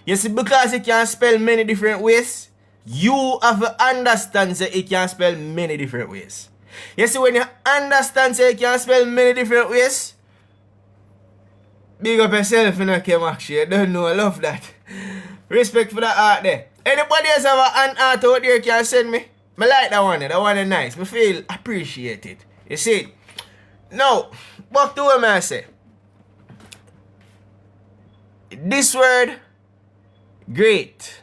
You see, because it can spell many different ways, you have to understand that it can spell many different ways. You see, when you understand that it can spell many different ways, big up yourself, you know, Kimarreading. You don't know, I love that. Respect for that art there. Anybody else have an art out there can send me? I like that one. That one is nice. I feel appreciated. You see? Now, back to what I say. This word, great.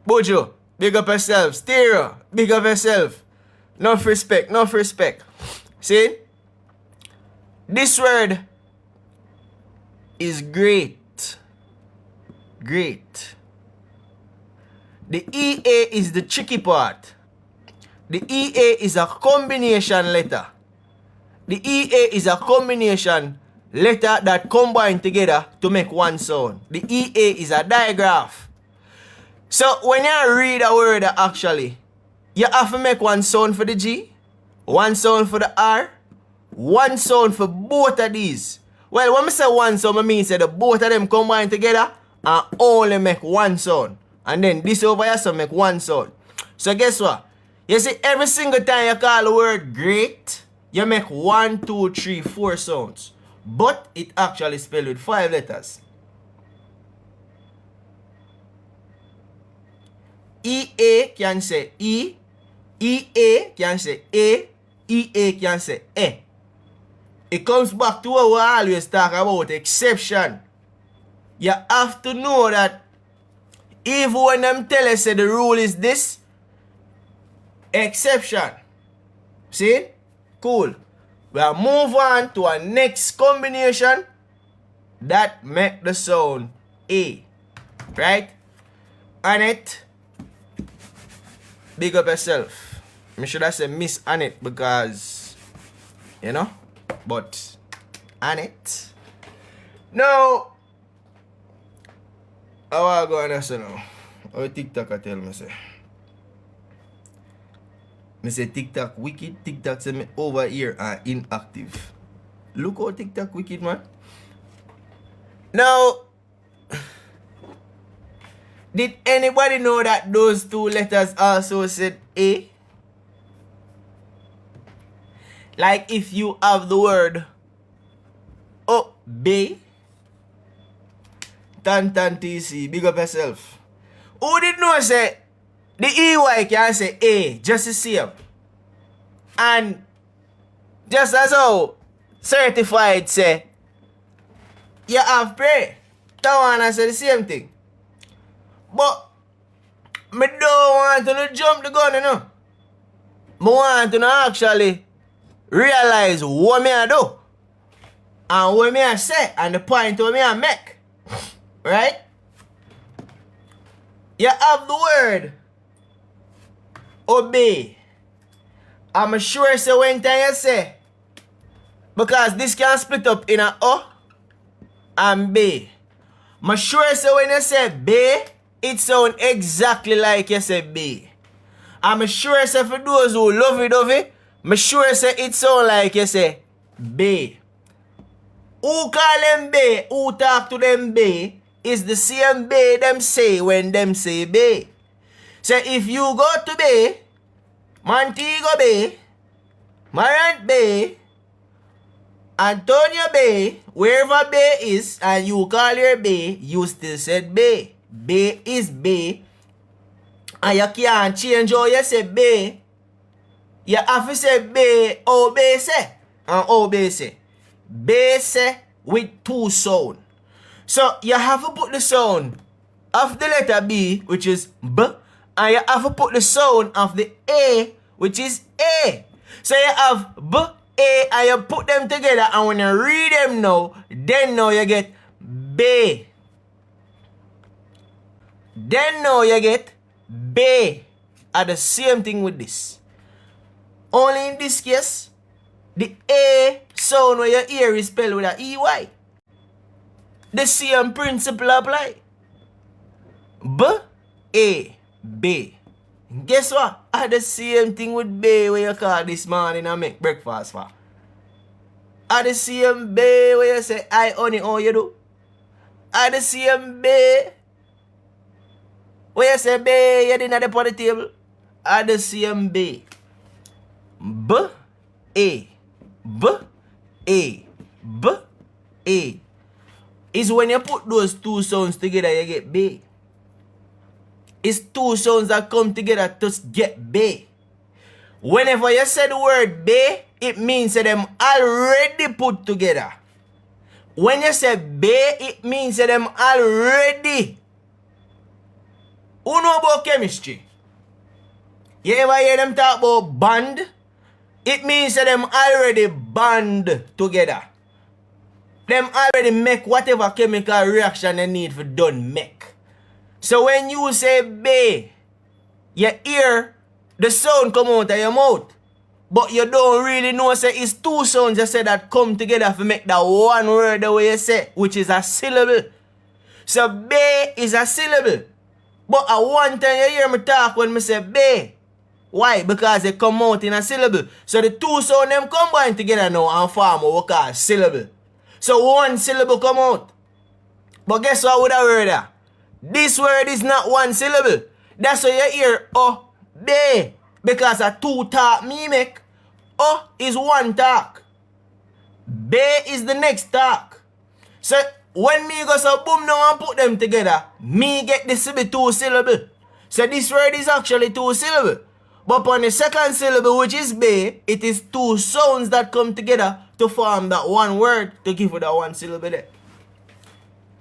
Bojo, big up yourself. Stereo, big up yourself. Enough respect, enough respect. See? This word is great. Great. The EA is the tricky part. The EA is a combination letter. The EA is a combination letter that combine together to make one sound. The EA is a digraph. So when you read a word actually, you have to make one sound for the G, one sound for the R, one sound for both of these. Well, when I say one sound, I mean say the both of them combine together and only make one sound. And then this over here so make one sound. So guess what? You see, every single time you call the word great, you make 1, 2, 3, 4 sounds. But it actually spelled with 5 letters. EA can say E, EA can say A, EA can say E. It comes back to what we always talk about, exception. You have to know that even when them tell us the rule is this, exception. See? Cool. We'll move on to our next combination that make the sound A. Right? Annette, big up yourself. I should have said Miss Annette because, you know, but Annette. Now, how I go on say now? How TikTok I tell me say? Me say TikTok wicked, TikTok say me over here and inactive. Look how TikTok wicked, man. Now, did anybody know that those two letters also said A? Like if you have the word obey, Tan TC, big up yourself. Who did know say the EY can say A just the same? And just as how certified say you have pray. That one I say the same thing. But me don't want to jump the gun, you know. I want to actually realize what me I do. And what me I say and the point what me I make. Right? You have the word obey. I'm sure say when time you say, because this can split up in a O and B. I'm sure say when you say B, it sound exactly like you say B. I'm sure say for those who love it, I'm sure say it sound like you say B. Who call them B, who talk to them B, is the same B them say when them say B. So if you go to B, Montego Bay, Marant Bay, Antonio Bay, wherever Bay is, and you call your Bay, you still said Bay. Bay is Bay. And you can't change how you say Bay. You have to say Bay, obey say, and obey say. Bay say with 2 sound. So you have to put the sound of the letter B, which is B, and you have to put the sound of the A, which is A. So you have B, A, and you put them together, and when you read them now, then now you get B. Then now you get B. Are the same thing with this. Only in this case, the A sound where you hear is spelled with an EY. The same principle apply. B, A, B. Guess what? I the same thing with B where you call this morning and make breakfast for. I the same B where you say, I honey, how you do? I the same B where you say, B, you didn't have the table. I the same B. B, A, B, A, B, A. Is when you put those two sounds together, you get B. It's two sounds that come together to get B. Whenever you say the word B, it means that them already put together. When you say B, it means that them already. Who know about chemistry? You ever hear them talk about bond? It means that them already bond together. Them already make whatever chemical reaction they need for done make. So when you say B, you hear the sound come out of your mouth. But you don't really know say it's two sounds you say that come together to make that one word the way you say, which is a syllable. So B is a syllable. But at one time you hear me talk when me say B. Why? Because they come out in a syllable. So the two sounds them combine together now and form what we call syllable. So one syllable come out. But guess what with that word there? This word is not one syllable. That's why you hear oh, B. Because a two talk me make. Oh is one talk. B is the next talk. So when me go so boom now and put them together, me get this to be two syllable. So this word is actually two syllable. But upon the second syllable, which is B, it is two sounds that come together to form that one word to give you that one syllable there.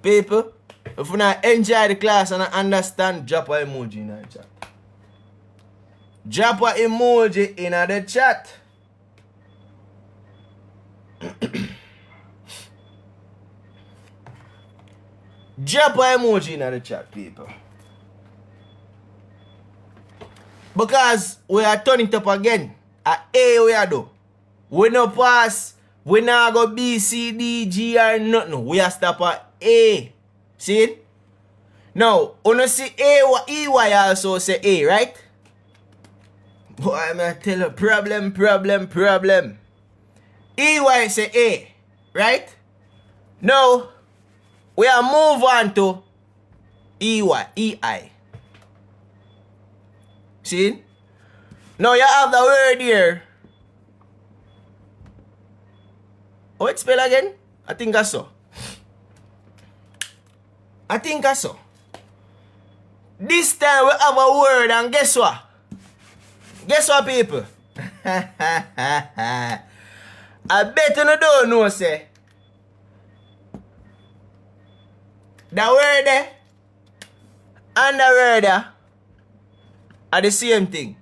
People, if you not enjoy the class and understand, drop an emoji in the chat. Drop an emoji in the chat. Drop an emoji in the chat, people. Because we are turning it up again. At A we are do. We no pass. We not go B, C, D, G or nothing. We are stop at A. See it? Now, you see A, E, Y also say A, right? Boy, I'm going to tell you, problem. E, Y say A, right? Now, we are move on to E, Y, E, I. See? Now you have the word here. Oh, it spell again? I think I saw. This time we have a word and guess what? Guess what, people? I bet you don't know, say. The word there and the word there are the same thing.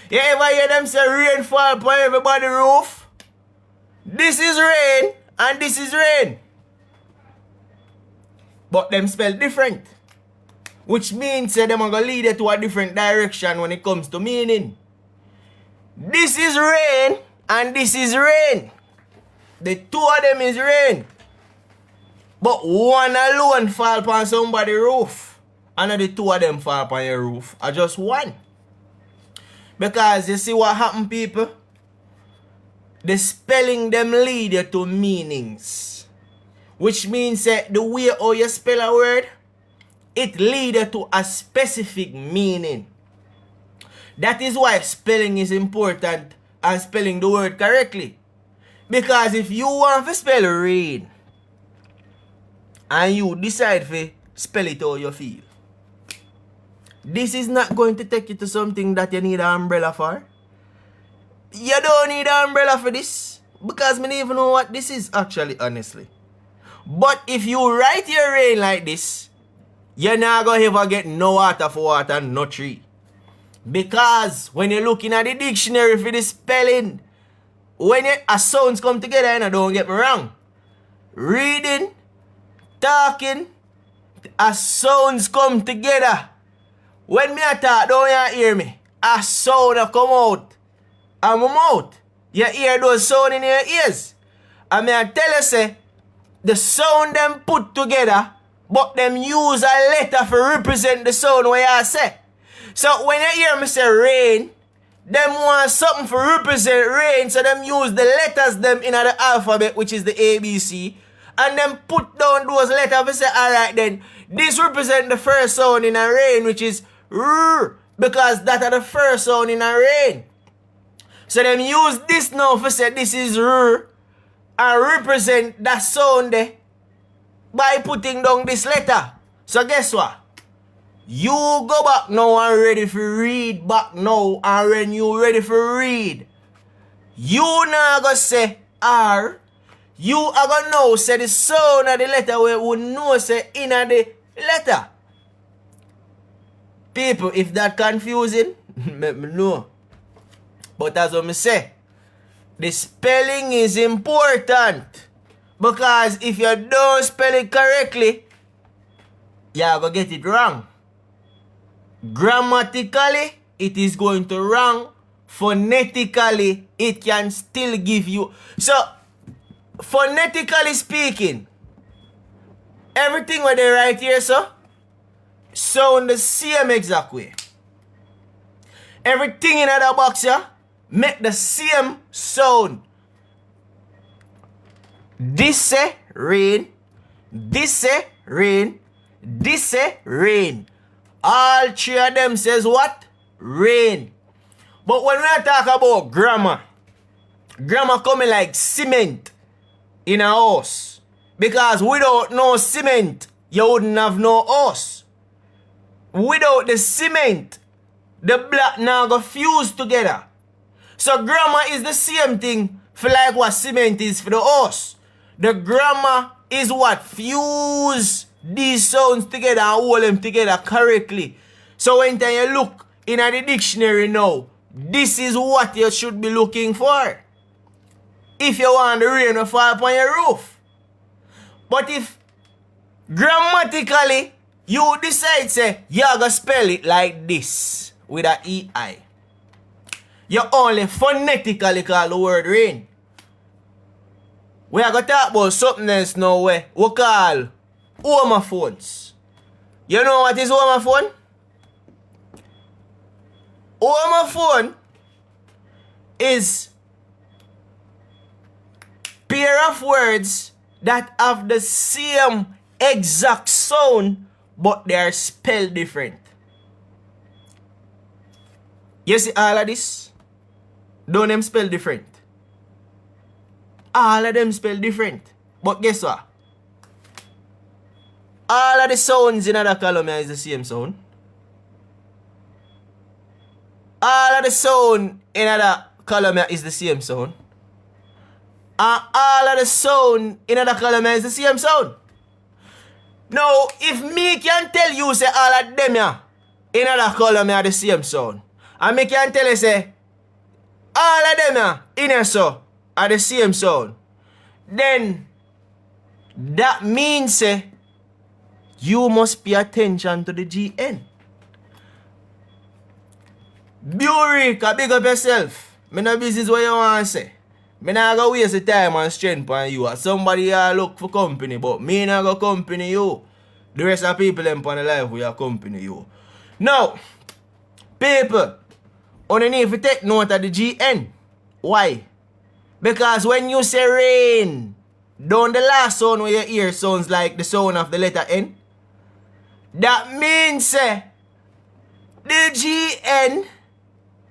You ever hear them say rain fall upon everybody's roof? This is rain and this is rain. But them spell different. Which means that them are going to lead you to a different direction when it comes to meaning. This is rain and this is rain. The two of them is rain. But one alone fall upon somebody's roof. And the two of them fall upon your roof are just one. Because you see what happened, people? The spelling them lead you to meanings. Which means that the way how you spell a word, it leads you to a specific meaning. That is why spelling is important and spelling the word correctly. Because if you want to spell rain and you decide to spell it how you feel, this is not going to take you to something that you need an umbrella for. You don't need an umbrella for this. Because I don't even know what this is actually, honestly. But if you write your rain like this, you're not going to ever get no water for water, no tree. Because when you're looking at the dictionary for the spelling, when sounds come together, and don't get me wrong, reading, talking, sounds come together. When me talk, don't you hear me? A sound come out of my mouth. You hear those sounds in your ears. And me tell you say, the sound them put together but them use a letter for represent the sound where I say. So when you hear me say rain, them want something for represent rain, so them use the letters them in the alphabet, which is the ABC, and then put down those letters and say, alright then, this represent the first sound in a rain, which is R, because that are the first sound in a rain. So them use this now for say this is R, and represent that sound there by putting down this letter. So guess what? You go back now and ready for read back now, and when you ready for read, you now go say R, you are gonna know say the sound of the letter where we know say in the letter. People, if that confusing, let me know. But as I say, the spelling is important. Because if you don't spell it correctly, you're going to get it wrong. Grammatically, it is going to wrong. Phonetically, it can still give you. So, phonetically speaking, everything what they write here, so, sound the same exact way. Everything in that box here, make the same sound. This say rain, this say rain, this say rain. All three of them says what? Rain. But when we talk about grammar, grammar coming like cement in a house. Because without no cement, you wouldn't have no house. Without the cement, the block now go fuse together. So grammar is the same thing for like what cement is for the house. The grammar is what fuse these sounds together and hold them together correctly. So when you look in the dictionary now, this is what you should be looking for. If you want the rain to fall upon your roof. But if grammatically you decide say you're gonna spell it like this with a EI, you only phonetically call the word rain. We are going to talk about something else now where we call homophones. You know what is homophone? Homophone is pair of words that have the same exact sound but they are spelled different. You see all of this? Don't them spell different? All of them spell different. But guess what? All of the sounds in that column is the same sound. All of the sound in that column is the same sound. And all of the sound in that column is the same sound. Now, if me can tell you say all of them in that column are the same sound, and me can tell you say all of them in a so are the same sound, then that means you must pay attention to the GN. Burika, big up yourself. Me no business what you want to say. Me not go waste the time and strength on you. Somebody look for company, but me not go company you. The rest of people in the life will company you. Now, people, you need to take note of the GN. Why? Because when you say rain, down the last sound where you hear sounds like the sound of the letter N. That means the GN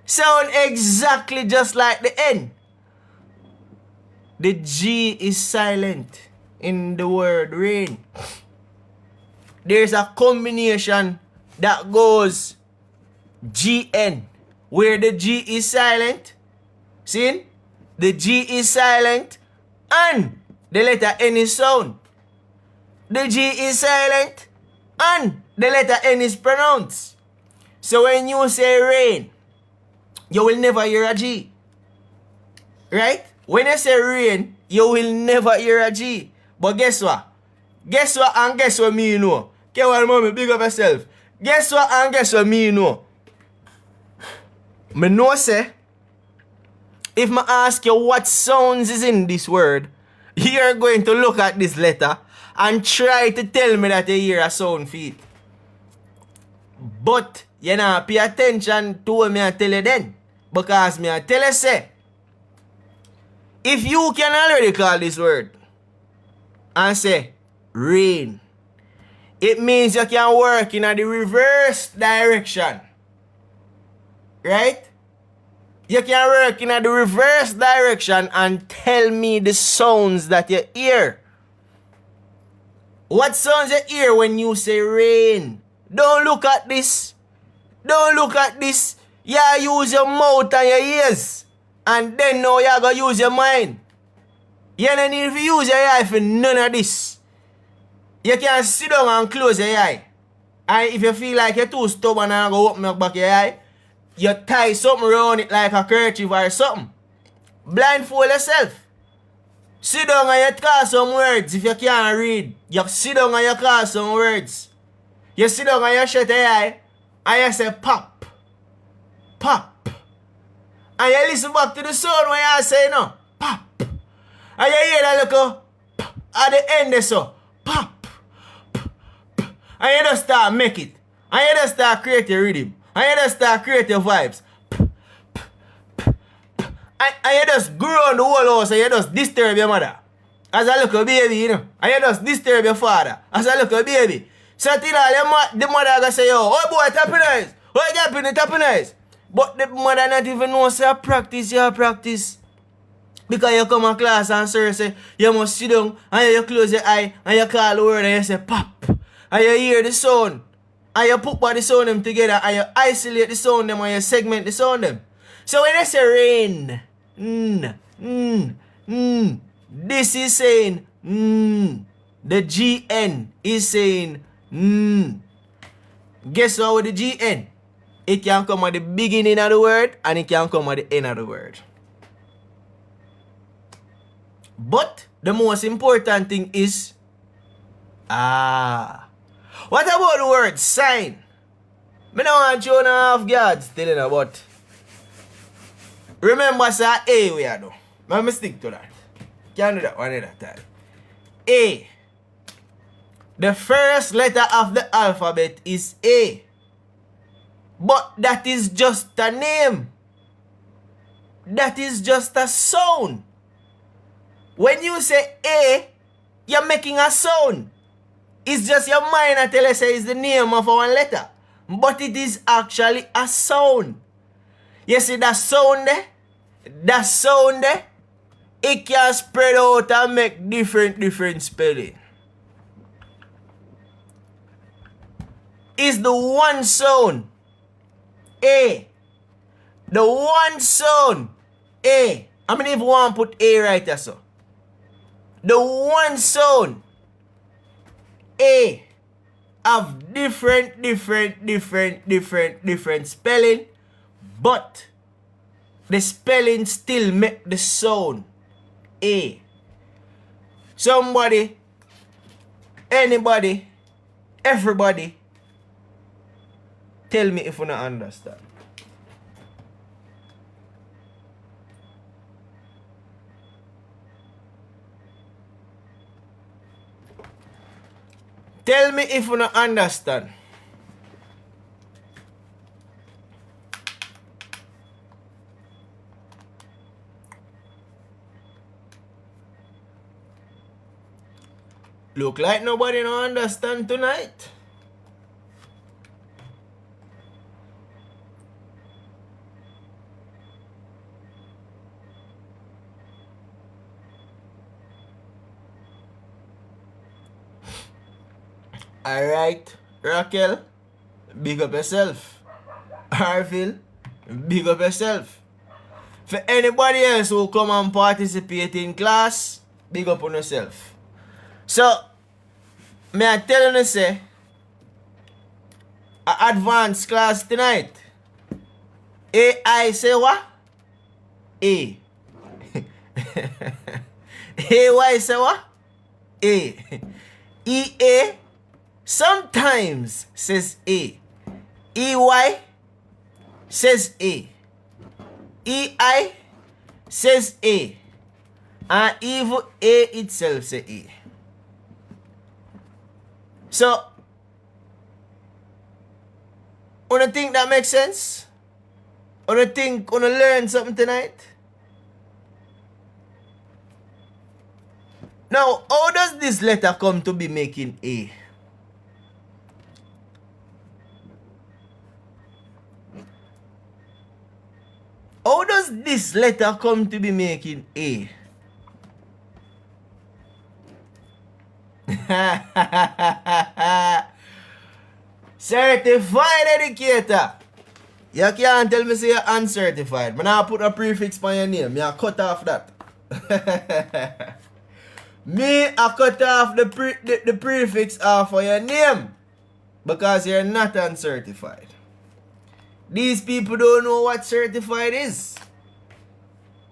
sound exactly just like the N. The G is silent in the word rain. There's a combination that goes GN where the G is silent. See? The G is silent and the letter N is sound. The G is silent and the letter N is pronounced. So when you say rain, you will never hear a G. Right? When you say rain, you will never hear a G. But guess what? Guess what and guess what me know? Okay, well, mommy, big up yourself. Guess what and guess what me know? Me know say, if I ask you what sounds is in this word, you're going to look at this letter and try to tell me that you hear a sound feet. But you not pay attention to what I tell you then. Because me I tell you say, if you can already call this word and say rain, it means you can work in the reverse direction. Right? You can work in the reverse direction and tell me the sounds that you hear. What sounds you hear when you say rain? Don't look at this. Don't look at this. You use your mouth and your ears. And then now you going to use your mind. You don't need to use your eye for none of this. You can sit down and close your eye. And if you feel like you're too stubborn and go open back your eye, you tie something around it like a kerchief or something. Blindfold yourself. Sit down and you call some words if you can't read. You sit down and you call some words. You sit down and you shut your eye and you say pop. Pop. And you listen back to the sound when you say no. Pop. And you hear that little pop at the end there so. Pop. Pop. Pop. And you just start make it. And you just start create your rhythm. And you just start create your vibes. And you just grow on the whole house and you just disturb your mother. As a little baby, you know. And you just disturb your father. As a little baby. So till the mother gonna say, yo, oh boy, tapping eyes. Oh, tapping eyes. But the mother not even know say you practice. Because you come to class and sir say, you must sit down and you close your eye and you call the word and you say pop. And you hear the sound. And you put by the sound them together and you isolate the sound them and you segment the sound them. So when they say rain, this is saying the GN is saying Guess what with the GN? It can come at the beginning of the word and it can come at the end of the word. But the most important thing is what about the word sign? I don't want you to have guards telling about. Remember, sir, A we are do. Let me stick to that. Can't do that one at a time. A. The first letter of the alphabet is A. But that is just a name. That is just a sound. When you say A, you're making a sound. It's just your mind that tell you say it's the name of one letter. But it is actually a sound. You see that sound there? That sound there? It can spread out and make different spelling. It's the one sound. A. The one sound. A. I mean if you want to put A right there so. The one sound. A. Have different spelling. But the spelling still make the sound A. Somebody, anybody, everybody, tell me if you don't understand. Tell me if you don't understand. Look like nobody don't understand tonight. Alright, Raquel, big up yourself. Arville, big up yourself. For anybody else who come and participate in class, big up on yourself. So, may I tell you say, a advanced class tonight. AI say what? A. AY say what? A. EA sometimes says A. EY says A. EI says A. And even A itself say A. So, wanna think that makes sense? Wanna learn something tonight? Now, how does this letter come to be making A? How does this letter come to be making A? Certified educator. You can't tell me say you're uncertified. But now I put a prefix on your name. Me I cut off that. Me I cut off the prefix off of your name. Because you're not uncertified. These people don't know what certified is.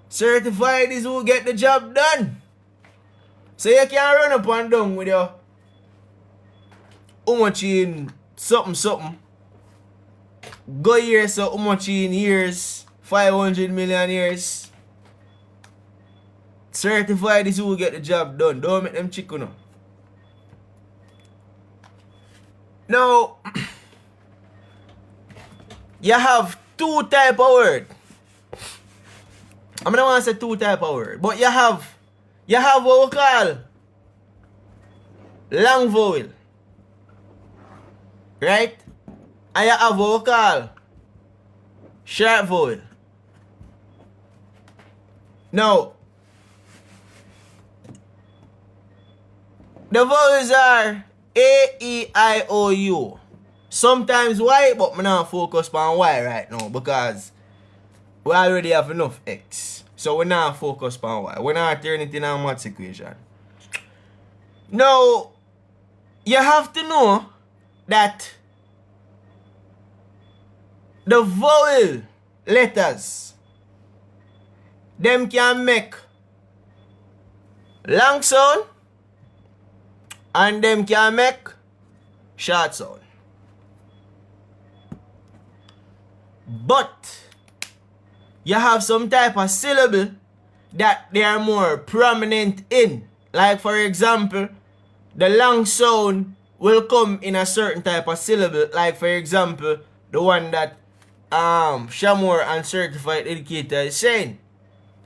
Certified is who get the job done. So you can't run up and down with your how much in something. Go here, so how much in years? 500 million years. Certified is who get the job done. Don't make them chicken up. Now, you have two type of word. I'm not want to say two type of word, but you have what we call long vowel, right? And you have what we call short vowel. Now, the vowels are A, E, I, O, U. Sometimes Y, but I'm not focus on Y right now because we already have enough X. So we're not focused on Y. We're not turning it in a maths equation. Now, you have to know that the vowel letters, them can make long sound and them can make short sound. But you have some type of syllable that they are more prominent in. Like for example, the long sound will come in a certain type of syllable. Like for example, the one that Shamor and certified educator is saying.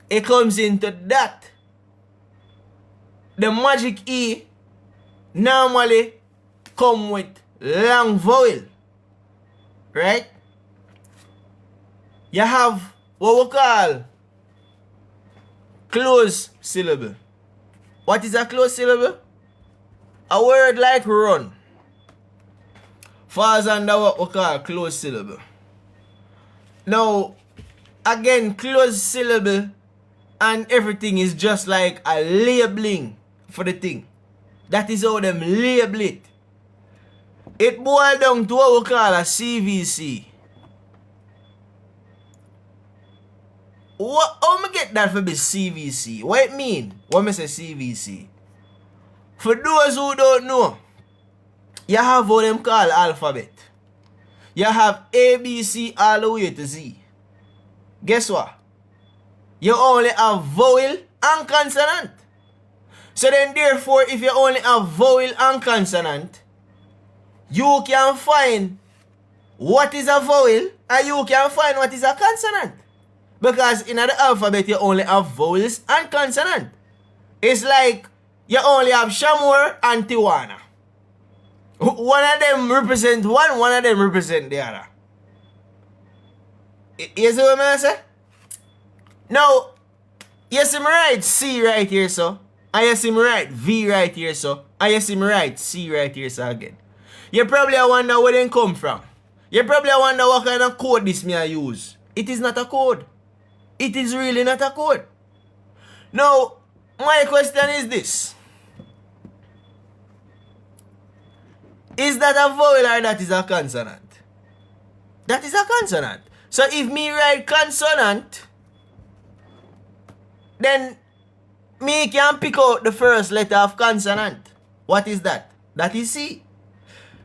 It comes into that. The magic E normally come with long vowel. Right? You have what we call closed syllable. What is a closed syllable? A word like run falls under what we call closed syllable. Now, again, closed syllable and everything is just like a labeling for the thing. That is how them label it. It boils down to what we call a CVC. How me get that for the CVC? What it mean? What me say CVC? For those who don't know, you have what them call alphabet. You have A, B, C all the way to Z. Guess what? You only have vowel and consonant. So then therefore, if you only have vowel and consonant, you can find what is a vowel and you can find what is a consonant. Because in the alphabet, you only have vowels and consonant. It's like you only have Shamor and Tiwana. One of them represent one of them represent the other. You see what I say? Now, you see me write C right here, so. And you see me write V right here, so. And you see me write C right here, so again. You probably wonder where they come from. You probably wonder what kind of code this me I use. It is not a code. It is really not a code. Now, my question is this. Is that a vowel or that is a consonant? That is a consonant. So if me write consonant, then me can pick out the first letter of consonant. What is that? That is C.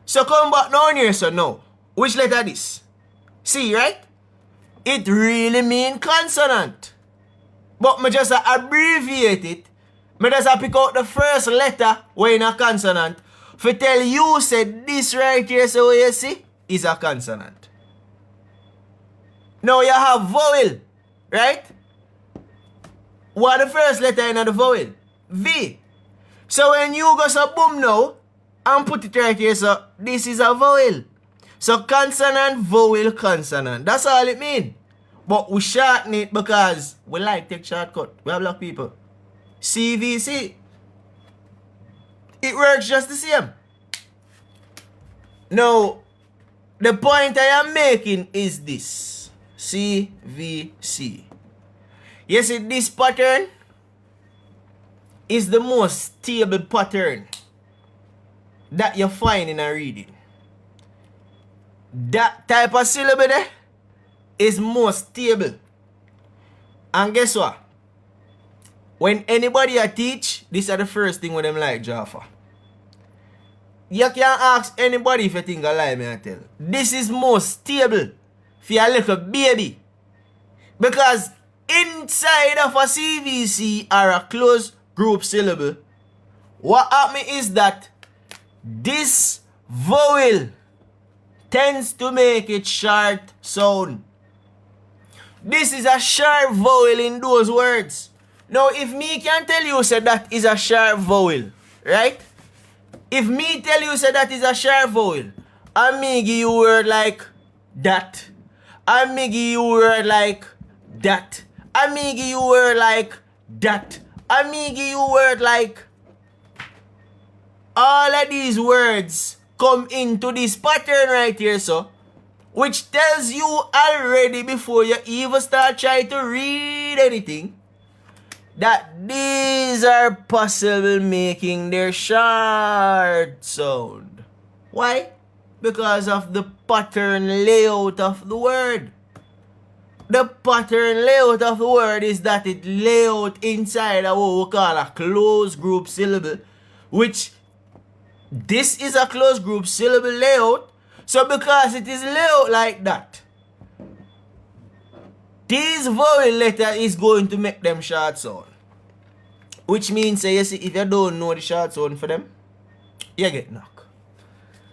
So come back down here, so now. Which letter this? C, right? It really means consonant. But me just abbreviate it. Me just pick out the first letter when in a consonant. For tell you said this right here, so what you see is a consonant. Now you have vowel, right? What the first letter in the vowel? V. So when you go so boom now and put it right here, so this is a vowel. So consonant, vowel, consonant. That's all it means. But we shorten it because we like take shortcut. We are black people. CVC. It works just the same. Now, the point I am making is this. CVC. You see, this pattern is the most stable pattern that you find in a reading. That type of syllable there is more stable. And guess what? When anybody I teach, this is the first thing when them like Jaffa. You can't ask anybody if you think I lie, me I tell. This is more stable for a little baby. Because inside of a CVC or a closed group syllable, what happens is that this vowel tends to make it short sound. This is a sharp vowel in those words. Now, if me can tell you say that is a sharp vowel, right? If me tell you say that is a sharp vowel, and me give you word like that, and me give you word like that, and me give you word like that, and me give you word like, all of these words come into this pattern right here, so, which tells you already before you even start trying to read anything, that these are possible making their short sound. Why? Because of the pattern layout of the word. The pattern layout of the word is that it layout inside of what we call a closed group syllable, which this is a closed group syllable layout. So because it is layout like that, this vowel letter is going to make them short sound. Which means, you see, if you don't know the short sound for them, you get knocked.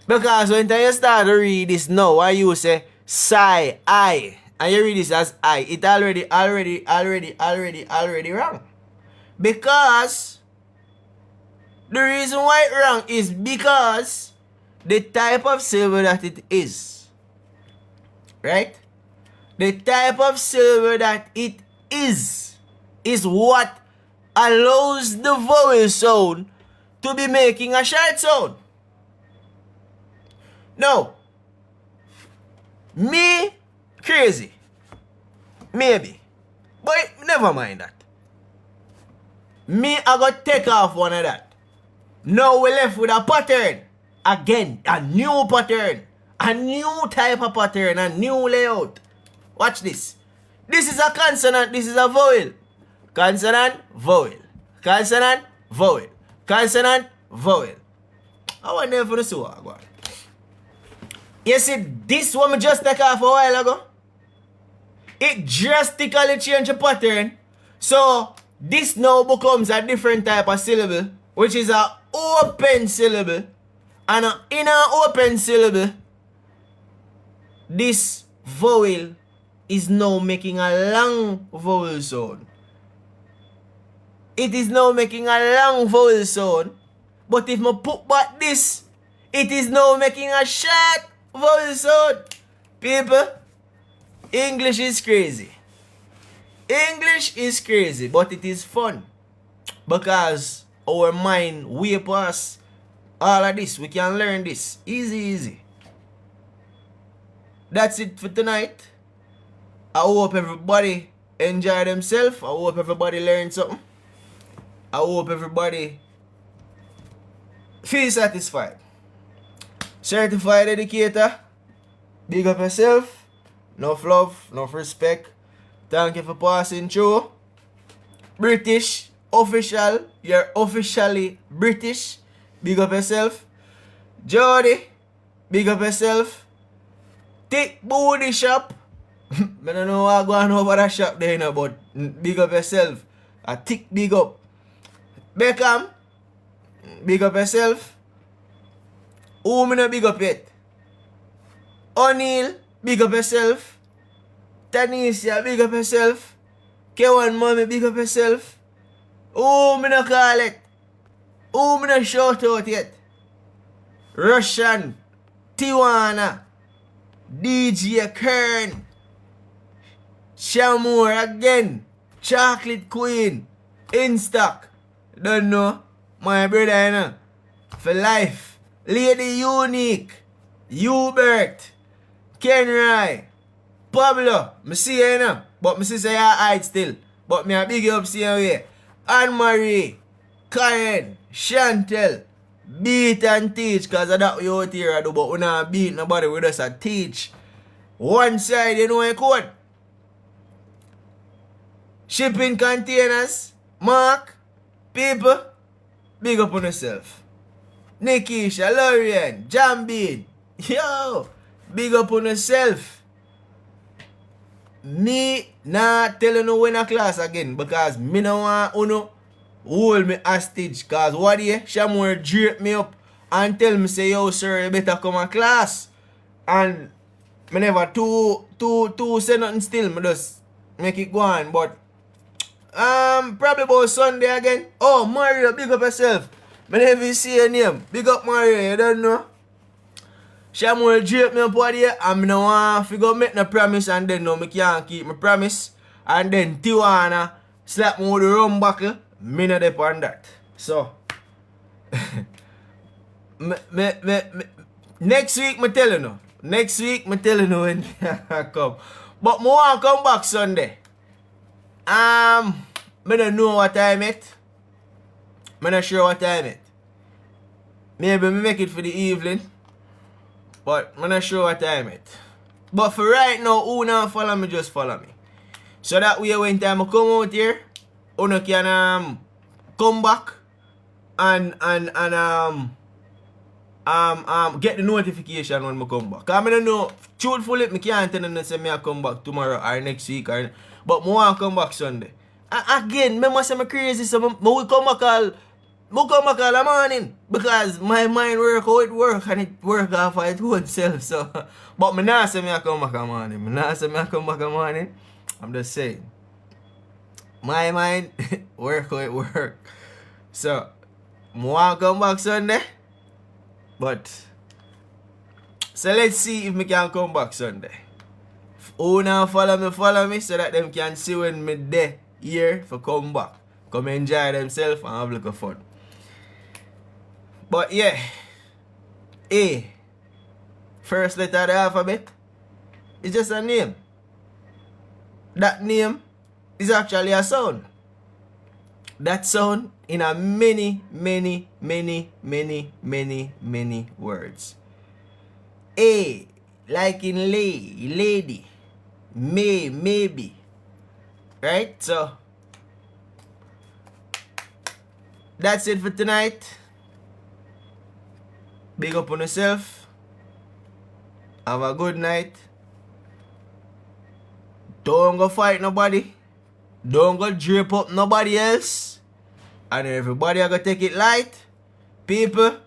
Because when you start to read this now, and you say, sigh, I, and you read this as I, it already wrong. Because the reason why it wrong is because the type of syllable that it is. Right? The type of syllable that it is what allows the vowel sound to be making a short sound. Now, me crazy. Maybe. But never mind that. Me, I got take off one of that. Now we left with a pattern. Again, a new pattern. A new type of pattern. A new layout. Watch this. This is a consonant. This is a vowel. Consonant, vowel. Consonant, vowel. Consonant, vowel. I want them for the sewer. You see, this one we just take off a while ago. It drastically changed the pattern. So, this now becomes a different type of syllable, which is an open syllable. And in an open syllable, this vowel is now making a long vowel sound. It is now making a long vowel sound. But if I put back this, it is now making a short vowel sound. People, English is crazy. English is crazy, but it is fun. Because our mind way past all of this. We can learn this. Easy. That's it for tonight. I hope everybody enjoy themselves. I hope everybody learned something. I hope everybody feel satisfied. Certified educator. Big up yourself. Enough love, enough respect. Thank you for passing through. British, official. You're officially British. Big up yourself. Jody, big up yourself. Thick booty shop. I don't know what going over that shop there, but Big up yourself. A thick big up. Beckham, big up yourself. Who me no big up yet? O'Neal, big up yourself. Tanisha, big up yourself. K1 Mommy, big up yourself. Who me no call it? Who me no shout out yet? Russian, Tijuana, DJ Kern, Shamour again, Chocolate Queen, in stock. Don't know, my brother, you know, for life. Lady Unique, Hubert, Kenry, Pablo, me see you, know, but me see say you hide still. But me a big up see you way. Anne-Marie, Karen, Chantel, beat and teach, cause of that we out here I do, but we not beat nobody, we just a teach. One side, you know what code? Shipping containers, Mark, people, big up on yourself. Nikisha, Lorian, Jambin, yo, big up on yourself. Me not telling you when a class again, because me no want uno hold me hostage, cause what day Shamour drape me up and tell me say, yo sir, you better come a class. And me never two say nothing still, me just make it go on. But probably about Sunday again. Oh Mario, big up yourself. Me never see your name. Big up Mario, you don't know. Shamour drape me up what day, and me no want to go make no promise and then no me can't keep my promise. And then Tijuana slap me with the rum buckle. Me no dep on that. So next week me telling you. Next week me telling you when I come. But me want come back Sunday. Me don't know what time it. Me not sure what time it. Maybe me make it for the evening. But me not sure what time it. But for right now, who not follow me, just follow me. So that way when time I come out here, you can come back and get the notification when I come back. Cause I don't know, truthfully, I can't tell them say I come back tomorrow or next week, but I want to come back Sunday. And again, I must say I'm crazy, so I will come back all the morning, because my mind work how it work, and it work off of its own self. So, but I not say I come back all morning. I not say I come back all morning. I'm just saying. My mind work how it work. So, I want to come back Sunday. But, so let's see if I can come back Sunday. Who now follow me so that them can see when me there here for come back. Come enjoy themselves and have a little fun. But yeah, A, first letter of the alphabet, is just a name. That name is actually a sound. That sound in a many words. A, like in lady, maybe. Right? So, that's it for tonight. Big up on yourself. Have a good night. Don't go fight nobody. Don't go drape up nobody else. And everybody are gonna take it light. People,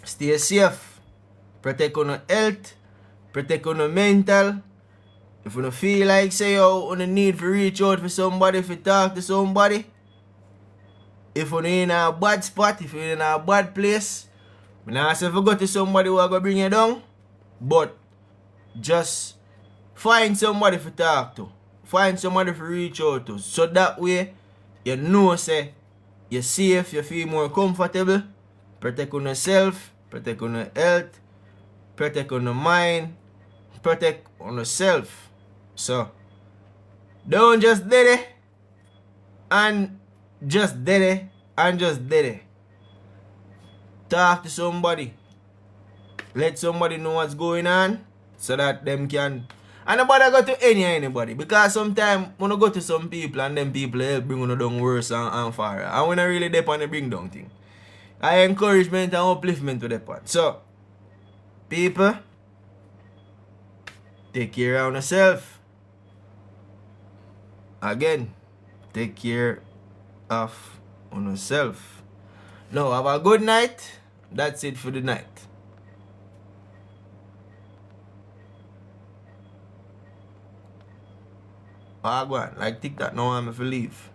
stay safe. Protect on health. Protect on mental. If you don't feel like say you need to reach out for somebody, if you talk to somebody. If you're in a bad spot, if you're in a bad place, I don't say if you go to somebody who are going to bring you down, but just find somebody to talk to. Find somebody to reach out to. So that way, you know, say, you're safe, you feel more comfortable. Protect on yourself, protect on your health, protect on your mind, protect on yourself. So, don't just did it and just did it and just did it. Talk to somebody. Let somebody know what's going on so that them can. And nobody go to anybody, because sometimes when you go to some people and them people help bring you down worse and far. And when I really depend on the bring down thing. I encouragement and upliftment to the part. So, people, take care of yourself. Again, take care of yourself. Now, have a good night. That's it for the night. Ah, go on. Like TikTok, now I'm to leave.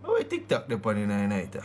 Oh, TikTok the on in the night.